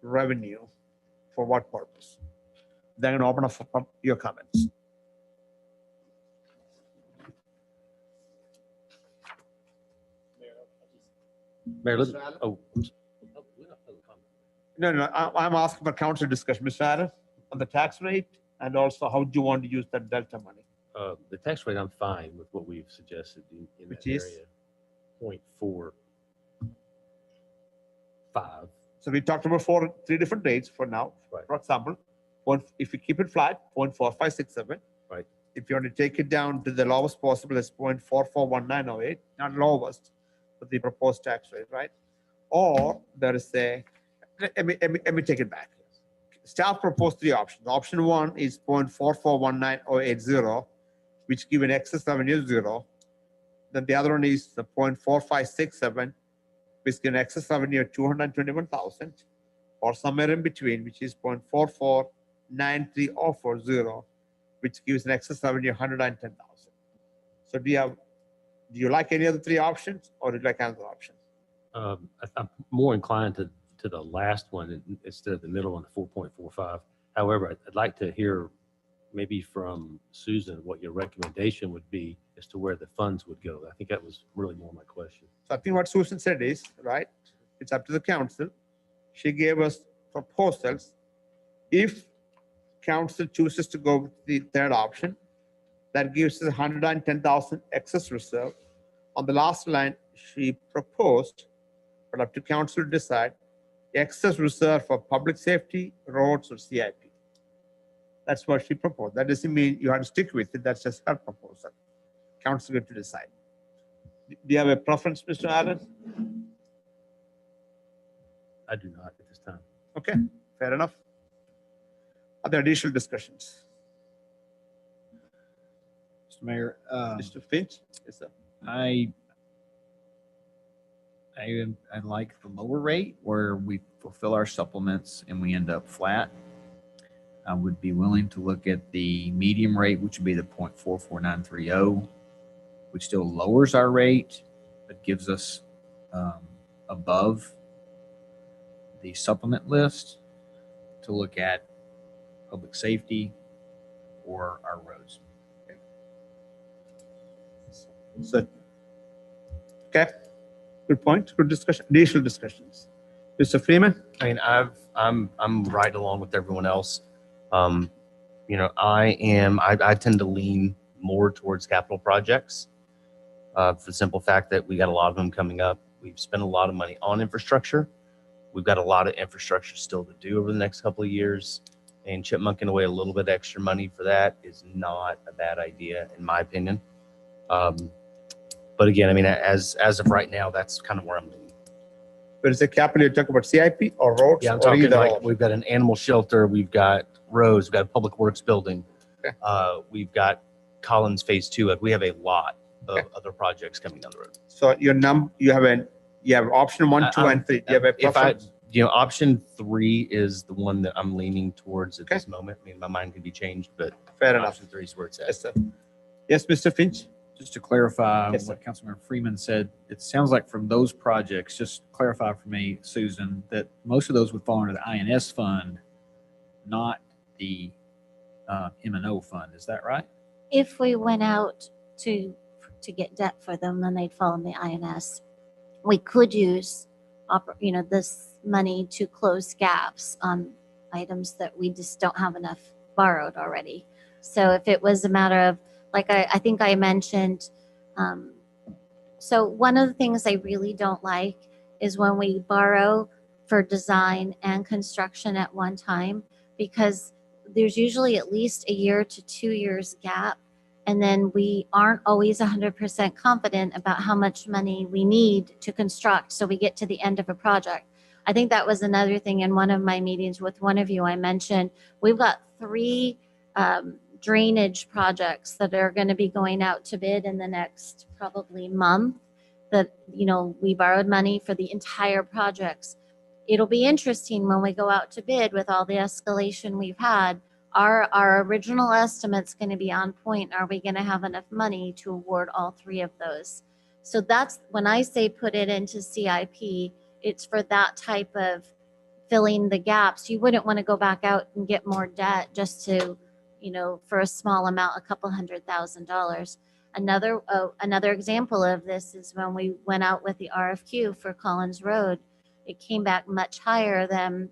revenue for what purpose? Then I'm gonna open up for your comments.
Mayor, let's,
No, I'm asking for council discussion. Mr. Adam, on the tax rate, and also how do you want to use that delta money?
the tax rate, I'm fine with what we've suggested in
Which
that
is?
area. 0.45.
So we talked about three different rates for now.
Right.
For example, if you keep it flat, 0.4567.
Right.
If you want to take it down to the lowest possible, it's 0.441908, not lowest, but the proposed tax rate, right? Or there is let me take it back. Staff proposed three options. Option one is 0.441980, which give an excess revenue 0. Then the other one is the 0.4567, which give an excess revenue of 221,000, or somewhere in between, which is 0.449340, which gives an excess revenue of 110,000. So do you like any of the three options, or do you like another option?
I'm more inclined to the last one instead of the middle one, the 4.45. However, I'd like to hear maybe from Susan what your recommendation would be as to where the funds would go. I think that was really more my question.
So I think what Susan said is, right, it's up to the council. She gave us proposals. If council chooses to go with the third option, that gives us 110,000 excess reserve. On the last line, she proposed but up to council to decide, excess reserve for public safety, roads, or CIP. That's what she proposed. That doesn't mean you have to stick with it. That's just her proposal. Council get to decide. Do you have a preference, Mr. Allen?
I do not at this time.
Okay, fair enough. Other additional discussions?
Mr. Mayor,
Mr. Finch? Yes, sir.
I like the lower rate where we fulfill our supplements and we end up flat. I would be willing to look at the medium rate, which would be the 0.44930, which still lowers our rate, but gives us above the supplement list to look at public safety or our roads.
So, okay, good point, good discussion, additional discussions. Mr. Freeman?
I mean, I'm right along with everyone else. You know, I tend to lean more towards capital projects for the simple fact that we got a lot of them coming up. We've spent a lot of money on infrastructure. We've got a lot of infrastructure still to do over the next couple of years, and chipmunking away a little bit extra money for that is not a bad idea, in my opinion. But again, I mean, as of right now, that's kind of where I'm leaning.
But is the capital you talk about CIP or roads?
Yeah, I'm
or
talking
either
like
or?
we've got an animal shelter, we've got roads, we've got a public works building.
Okay.
We've got Collins Phase 2. Like we have a lot of
Okay.
other projects coming down the road.
So you have option 1, 2, and 3. Do you have a
If I,
preference?
option 3 is the one that I'm leaning towards at
Okay.
this moment. I mean, my mind could be changed, but
Fair enough.
option 3 is where it's at.
Yes, sir. Yes, Mr. Finch?
Just to clarify
Yes,
what Councilmember Freeman said, it sounds like from those projects, just clarify for me, Susan, that most of those would fall under the INS fund, not the M&O fund. Is that right?
If we went out to get debt for them, then they'd fall in the INS. We could use, this money to close gaps on items that we just don't have enough borrowed already. So if it was a matter of, like I think I mentioned, so one of the things I really don't like is when we borrow for design and construction at one time, because there's usually at least a year to 2 years gap. And then we aren't always 100% confident about how much money we need to construct. So we get to the end of a project. I think that was another thing in one of my meetings with one of you. I mentioned we've got 3 drainage projects that are going to be going out to bid in the next probably month that, we borrowed money for the entire projects. It'll be interesting when we go out to bid with all the escalation we've had. Our original estimate's going to be on point. Are we going to have enough money to award all 3 of those? So that's when I say put it into CIP, it's for that type of filling the gaps. You wouldn't want to go back out and get more debt just to, for a small amount, a couple $100,000. Another example of this is when we went out with the RFQ for Collins Road. It came back much higher than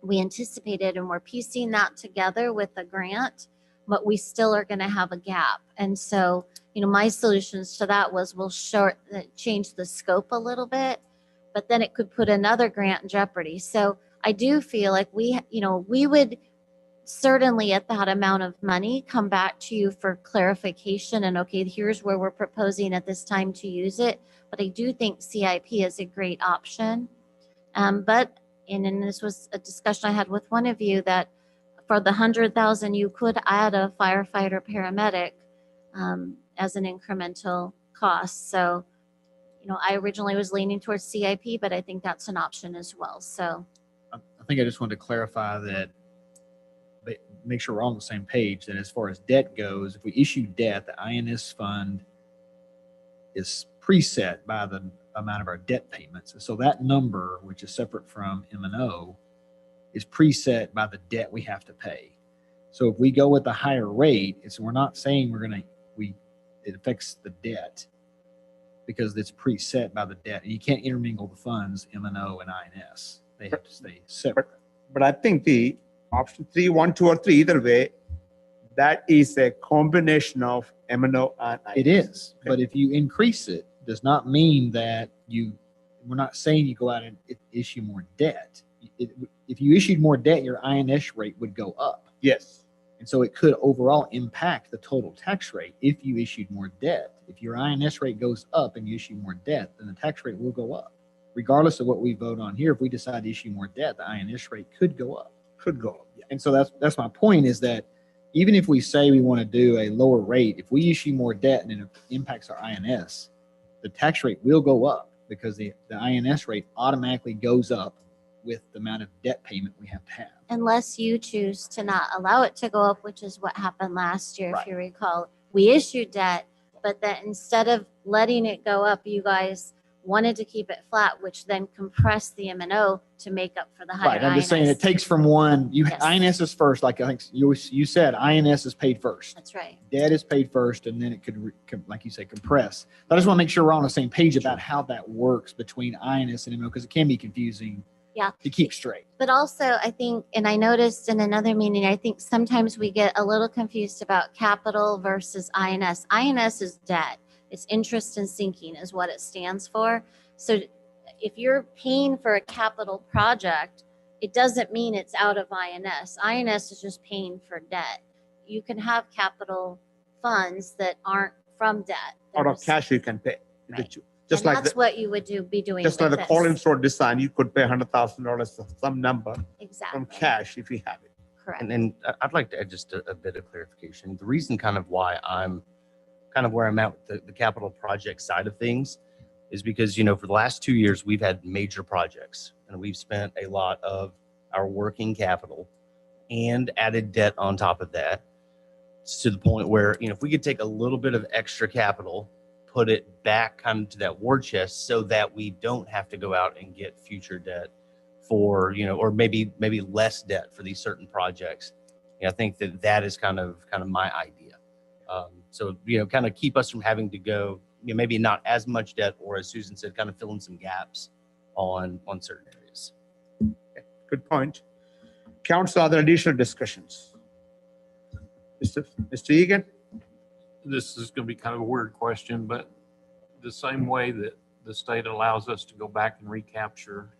we anticipated, and we're piecing that together with the grant, but we still are going to have a gap. And so, my solutions to that was we'll change the scope a little bit, but then it could put another grant in jeopardy. So I do feel like we would certainly at that amount of money come back to you for clarification and, okay, here's where we're proposing at this time to use it. But I do think CIP is a great option. And this was a discussion I had with one of you that for the 100,000, you could add a firefighter paramedic as an incremental cost. So, I originally was leaning towards CIP, but I think that's an option as well. So
I think I just wanted to clarify that, make sure we're all on the same page, that as far as debt goes, if we issue debt, the INS fund is preset by the amount of our debt payments. So that number, which is separate from M&O, is preset by the debt we have to pay. So if we go with the higher rate, we're not saying it affects the debt because it's preset by the debt. You can't intermingle the funds, M&O and INS. They have to stay separate.
But I think the option 3, 1, 2, or 3, either way, that is a combination of M&O and INS.
It is, but if you increase it, does not mean that we're not saying you go out and issue more debt. If you issued more debt, your INS rate would go up.
Yes.
And so it could overall impact the total tax rate if you issued more debt. If your INS rate goes up and you issue more debt, then the tax rate will go up. Regardless of what we vote on here, if we decide to issue more debt, the INS rate could go up.
Could go up.
And so that's my point, is that even if we say we want to do a lower rate, if we issue more debt and it impacts our INS, the tax rate will go up because the INS rate automatically goes up with the amount of debt payment we have to have.
Unless you choose to not allow it to go up, which is what happened last year,
Right.
if you recall. We issued debt, but that instead of letting it go up, you guys wanted to keep it flat, which then compressed the M&O to make up for the higher
Right, I'm just saying it
INS.
takes from one,
Yes.
INS is first, like I think you said, INS is paid first.
That's right.
Debt is paid first, and then it could, like you say, compress. But I just want to make sure we're on the same page about how that works between INS and MO, because it can be confusing
Yeah.
to keep straight.
But also, I think, and I noticed in another meeting, I think sometimes we get a little confused about capital versus INS. INS is debt. It's interest and sinking is what it stands for. So if you're paying for a capital project, it doesn't mean it's out of INS. INS is just paying for debt. You can have capital funds that aren't from debt.
Out of
There's-
cash you can pay.
Right.
Just
and
like
that's
the,
what you would be doing
just like
with
the
this.
Collins Road design, you could pay $100,000 for some number
Exactly.
from cash if you have it.
Correct.
And I'd like to add just a bit of clarification. The reason kind of why I'm kind of where I'm at with the capital project side of things is because, you know, for the last 2 years, we've had major projects and we've spent a lot of our working capital and added debt on top of that, to the point where, you know, if we could take a little bit of extra capital, put it back kind of to that war chest so that we don't have to go out and get future debt for, you know, or maybe less debt for these certain projects. And I think that is kind of my idea. So, you know, kind of keep us from having to go, you know, maybe not as much debt, or as Susan said, kind of fill in some gaps on certain areas.
Good point. Council, are there additional discussions? Mr. Egan?
This is going to be kind of a weird question, but the same way that the state allows us to go back and recapture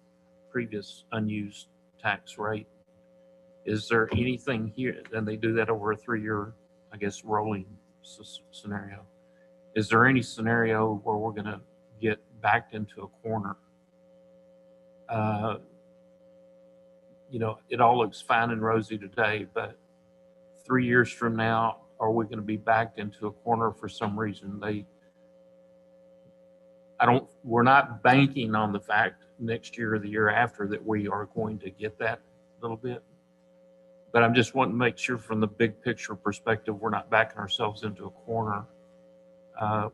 previous unused tax rate, is there anything here, and they do that over a 3-year, I guess, rolling scenario. Is there any scenario where we're going to get backed into a corner? You know, it all looks fine and rosy today, but 3 years from now, are we going to be backed into a corner for some reason? We're not banking on the fact next year or the year after that we are going to get that little bit. But I'm just wanting to make sure from the big picture perspective, we're not backing ourselves into a corner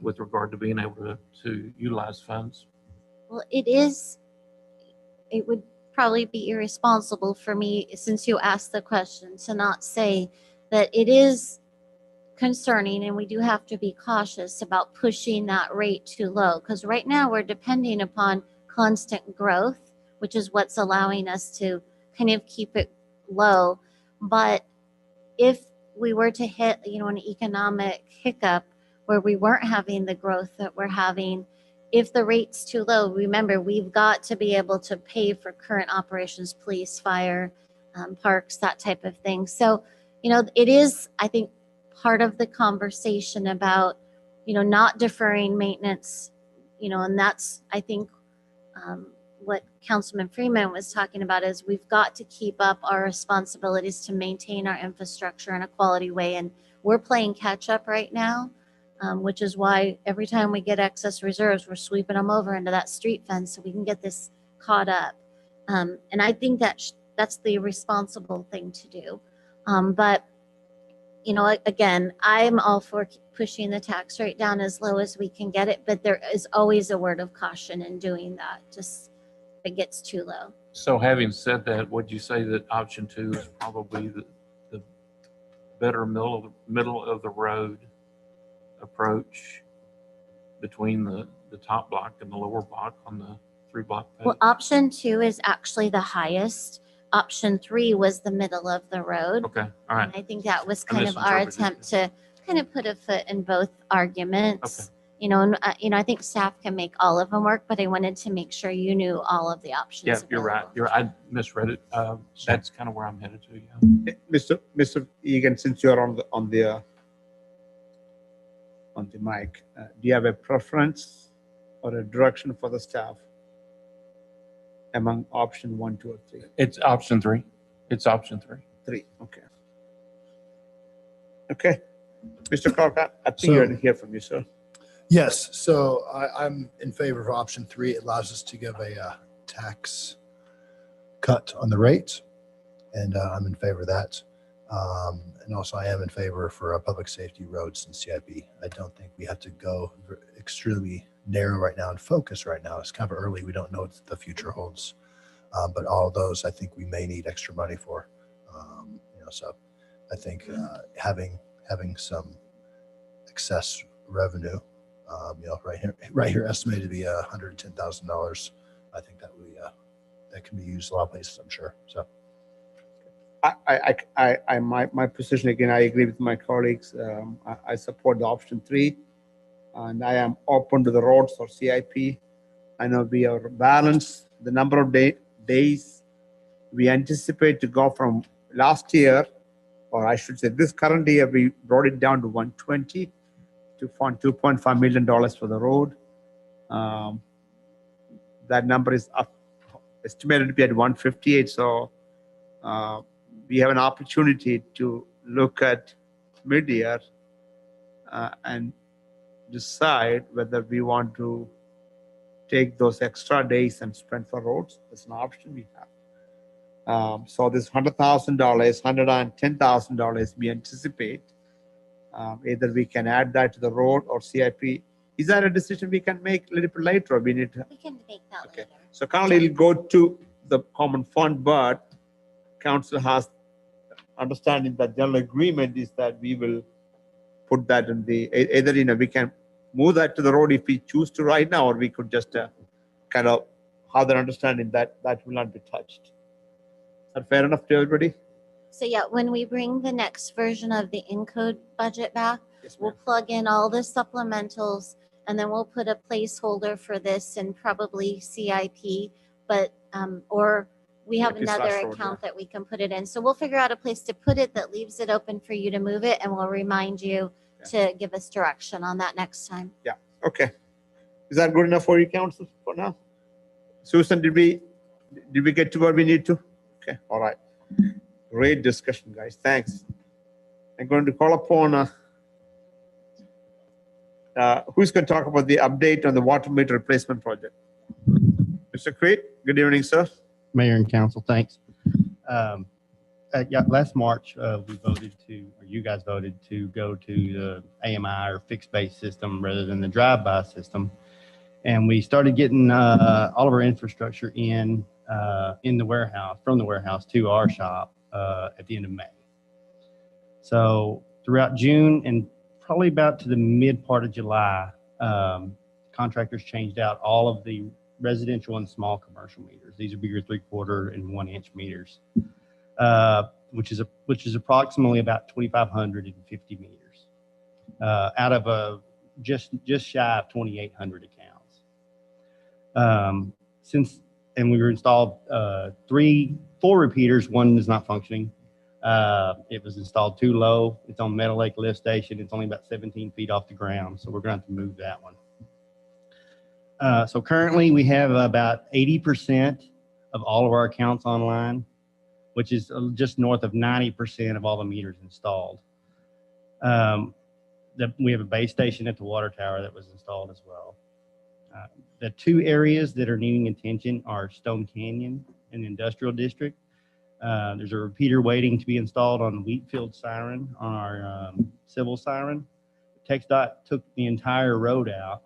with regard to being able to utilize funds.
Well, it would probably be irresponsible for me, since you asked the question, to not say that it is concerning, and we do have to be cautious about pushing that rate too low, because right now we're depending upon constant growth, which is what's allowing us to kind of keep it low. But if we were to hit, you know, an economic hiccup where we weren't having the growth that we're having, if the rate's too low, remember, we've got to be able to pay for current operations, police, fire, parks, that type of thing. So, you know, it is, I think, part of the conversation about, you know, not deferring maintenance, you know, and that's, I think, what Councilman Freeman was talking about, is we've got to keep up our responsibilities to maintain our infrastructure in a quality way. And we're playing catch up right now, which is why every time we get excess reserves, we're sweeping them over into that street fund so we can get this caught up. And I think that's the responsible thing to do. But, you know, again, I'm all for pushing the tax rate down as low as we can get it, but there is always a word of caution in doing that, just if it gets too low.
So having said that, would you say that option 2 is probably the better middle of the road approach between the top block and the lower block on the 3-block page?
Well, option 2 is actually the highest. Option 3 was the middle of the road.
Okay, all right.
And I think that was
I
kind of our
misinterpreted
attempt to kind of put a foot in both arguments. I think staff can make all of them work, but I wanted to make sure you knew all of the options.
Yeah, you're right.
available.
I misread it. That's kind of where I'm headed to, yeah.
Mr. Egan, since you're on the mic, do you have a preference or a direction for the staff among option 1, 2, or 3?
It's option 3. It's option 3.
3, okay. Okay. Mr. Clark, I think you're here from you, sir.
Yes, so I'm in favor of option 3. It allows us to give a tax cut on the rates, and I'm in favor of that. And also I am in favor for public safety, roads, and CIP. I don't think we have to go extremely narrow right now and focus right now. It's kind of early. We don't know what the future holds. But all of those, I think we may need extra money for. So I think having some excess revenue, right here estimated to be $110,000. I think that can be used a lot of places, I'm sure. So.
My position again, I agree with my colleagues. I support the option 3, and I am open to the roads or CIP. I know we are balanced the number of days. We anticipate to go from last year, or I should say this current year, we brought it down to 120 to fund $2.5 million for the road. That number is estimated to be at 158. So we have an opportunity to look at mid-year and decide whether we want to take those extra days and spend for roads. That's an option we have. So this $100,000, $110,000 we anticipate. Either we can add that to the road or CIP. Is that a decision we can make a little bit later, or we need to?
We can make that later.
So currently it'll go to the common fund, but council has understanding that general agreement is that we will put that in the, either, we can move that to the road if we choose to right now, or we could just kind of have the understanding that that will not be touched. Is that fair enough to everybody?
So yeah, when we bring the next version of the Encode budget back, we'll plug in all the supplementals, and then we'll put a placeholder for this and probably CIP, but, or we have another account that we can put it in. So we'll figure out a place to put it that leaves it open for you to move it, and we'll remind you to give us direction on that next time.
Yeah, okay. Is that good enough for you, council, for now? Susan, did we get to where we need to? Okay, all right. Great discussion, guys. Thanks. I'm going to call upon who's going to talk about the update on the water meter replacement project? Mr. Creed, good evening, sir.
Mayor and council, thanks. Last March, we voted to, or you guys voted to go to the AMI or fixed base system rather than the drive-by system. And we started getting all of our infrastructure in the warehouse, from the warehouse to our shop at the end of May. So throughout June and probably about to the mid part of July, contractors changed out all of the residential and small commercial meters. These would be your 3/4 and 1 inch meters, which is approximately about 2,550 meters out of just shy of 2,800 accounts. And we were installed 4 repeaters. One is not functioning. It was installed too low. It's on Meadow Lake Lift Station. It's only about 17 feet off the ground, so we're going to have to move that one. So currently we have about 80% of all of our accounts online, which is just north of 90% of all the meters installed. We have a base station at the water tower that was installed as well. The 2 areas that are needing attention are Stone Canyon and the Industrial District. There's a repeater waiting to be installed on the Wheatfield siren, on our civil siren. TxDOT took the entire road out,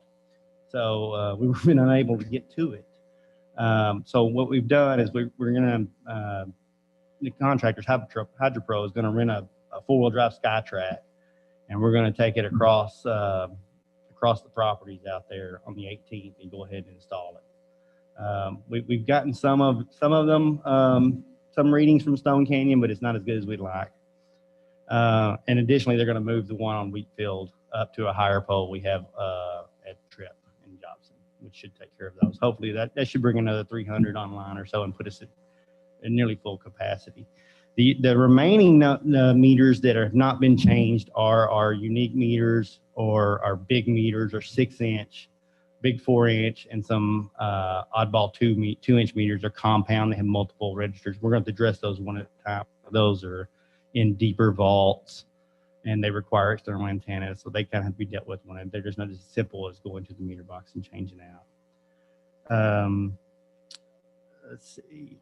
so we've been unable to get to it. So what we've done is we're going to, the contractors, HydroPro is going to rent a 4-wheel drive SkyTrack, and we're going to take it across the properties out there on the 18th and go ahead and install it. We've gotten some of them, some readings from Stone Canyon, but it's not as good as we'd like. And additionally, they're going to move the one on Wheatfield up to a higher pole we have which should take care of those. Hopefully that should bring another 300 online or so and put us at nearly full capacity. The remaining meters that have not been changed are our unique meters or our big meters or 6-inch, big 4-inch, and some oddball 2-inch meters are compound. They have multiple registers. We're going to address those one at a time. Those are in deeper vaults and they require external antennas, so they kind of have to be dealt with one. They're just not as simple as going to the meter box and changing out. Let's see.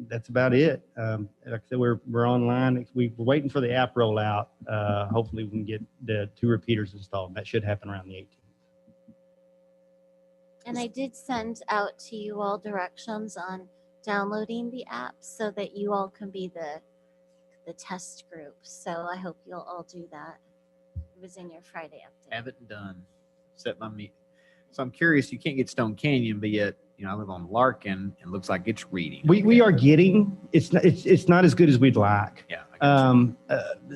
That's about it. Like I said, we're online. We're waiting for the app rollout. Hopefully we can get the 2 repeaters installed. That should happen around the 18th.
And I did send out to you all directions on downloading the app so that you all can be the test group. So I hope you'll all do that. It was in your Friday update.
Have it done. Set my meet. So I'm curious, you can't get Stone Canyon, but yet, I live on Larkin. It looks like it's reading.
We are getting, it's not as good as we'd like.
Yeah.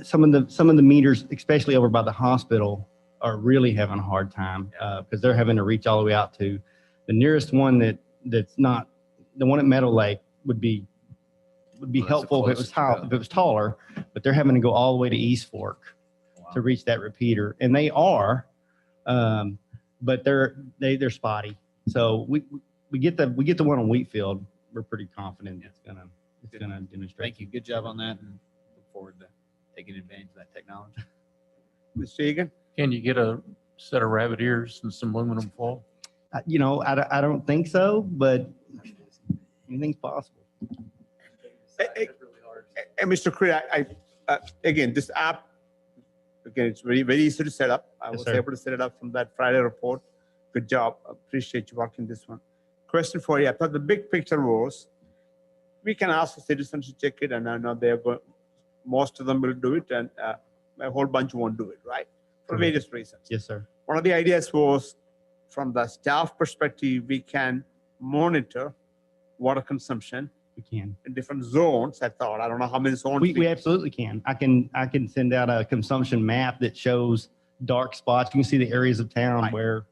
Some of the meters, especially over by the hospital, are really having a hard time because they're having to reach all the way out to the nearest one that's not the one at Meadow Lake would be helpful if it was taller, but they're having to go all the way to East Fork to reach that repeater, and they are, but they're spotty. So we get the one on Wheatfield. We're pretty confident it's gonna demonstrate.
Thank you. Good job on that, and look forward to taking advantage of that technology.
Mr. Egan?
Can you get a set of rabbit ears and some aluminum foil?
I don't think so, but anything's possible.
Hey, Mr. Creed, again, this app, it's very, very easy to set up. I was able to set it up from that Friday report. Good job. Appreciate you working this one. Question for you. I thought the big picture was, we can ask the citizens to check it, and I know they're going, most of them will do it, and a whole bunch won't do it, right? For various reasons.
Yes, sir.
One of the ideas was, from the staff perspective, we can monitor water consumption.
We can.
In different zones, I thought. I don't know how many zones.
We absolutely can. I can send out a consumption map that shows dark spots. You can see the areas of town where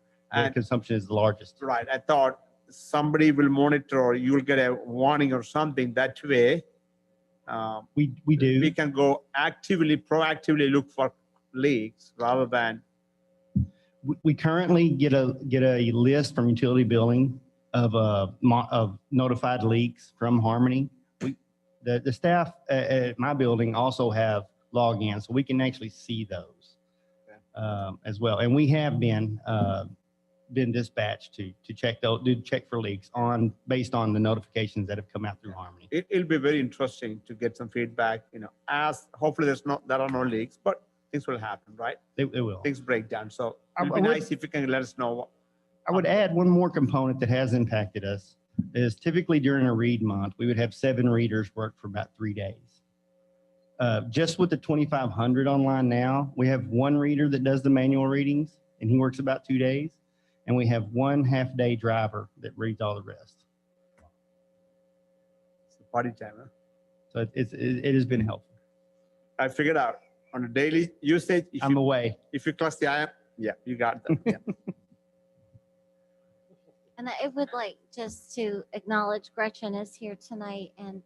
consumption is the largest.
Right. I thought somebody will monitor, or you'll get a warning or something. That way,
we do.
We can go proactively look for leaks rather than.
We currently get a list from utility billing of notified leaks from Harmony. The staff at my building also have logins, so we can actually see those as well. And we have been dispatched to check for leaks based on the notifications that have come out through Harmony.
It'll be very interesting to get some feedback. As hopefully there are no leaks, but things will happen, right?
They will.
Things break down. So it'll be nice if you can let us know.
I would add one more component that has impacted us is typically during a read month, we would have 7 readers work for about 3 days. Just with the 2,500 online now, we have 1 reader that does the manual readings, and he works about 2 days. And we have 1 half-day driver that reads all the rest.
It's a party time, huh?
So it has been helpful.
I figured out on a daily usage.
I'm away.
If you cluster the app, yeah, you got that. Yeah.
And I would like just to acknowledge Gretchen is here tonight. And,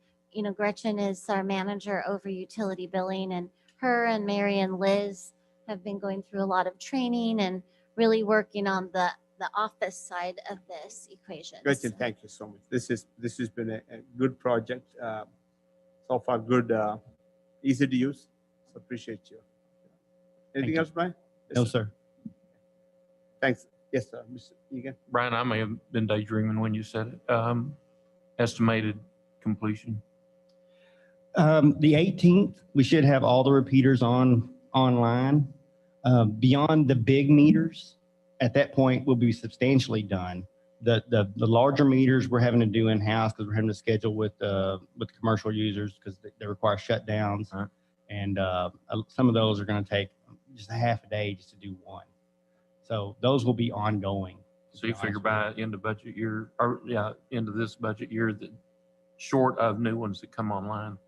Gretchen is our manager over utility billing, and her and Mary and Liz have been going through a lot of training and really working on the office side of this equation.
Gretchen, thank you so much. This has been a good project. So far good, easy to use. So appreciate you. Anything else, Brian? Yes,
No,
sir.
sir.
Thanks. Yes, sir. Mr. Egan.
Brian, I may have been daydreaming when you said it. Estimated completion.
The 18th, we should have all the repeaters online. Beyond the big meters, at that point, we'll be substantially done. The larger meters we're having to do in-house because we're having to schedule with commercial users because they require shutdowns.
Right.
And some of those are going to take just a half a day just to do one. So those will be ongoing.
So you figure by end of budget year, end of this budget year, that short of new ones that come online,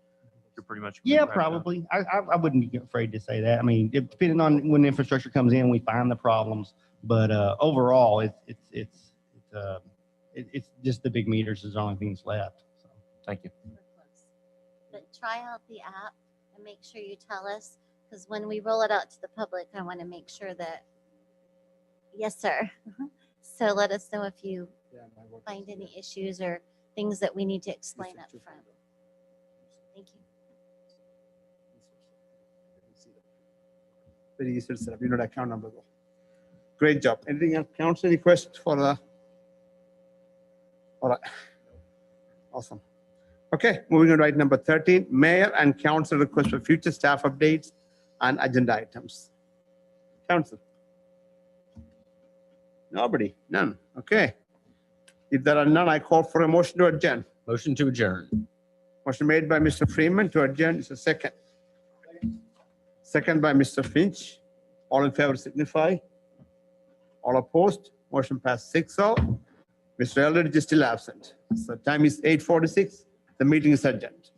you're pretty much.
Yeah, probably. I wouldn't be afraid to say that. I mean, depending on when infrastructure comes in, we find the problems, But overall, it's just the big meters is the only thing that's left. So.
Thank you.
We're close. But try out the app and make sure you tell us, because when we roll it out to the public, I want to make sure that, yes, sir. So let us know if you find any issues or things that we need to explain up front. Thank you.
Very easy to set up. You know the account number though. Great job. Anything else, council? Any questions for the? All right. Awesome. Okay, moving on to item number 13, mayor and council request for future staff updates and agenda items. Council. Nobody, none. Okay. If there are none, I call for a motion to adjourn.
Motion to adjourn.
Motion made by Mr. Freeman to adjourn. Is a second. Second by Mr. Finch. All in favor signify. All opposed. Motion passed 6-0. Mr. Eldridge is still absent. So time is 8:46. The meeting is adjourned.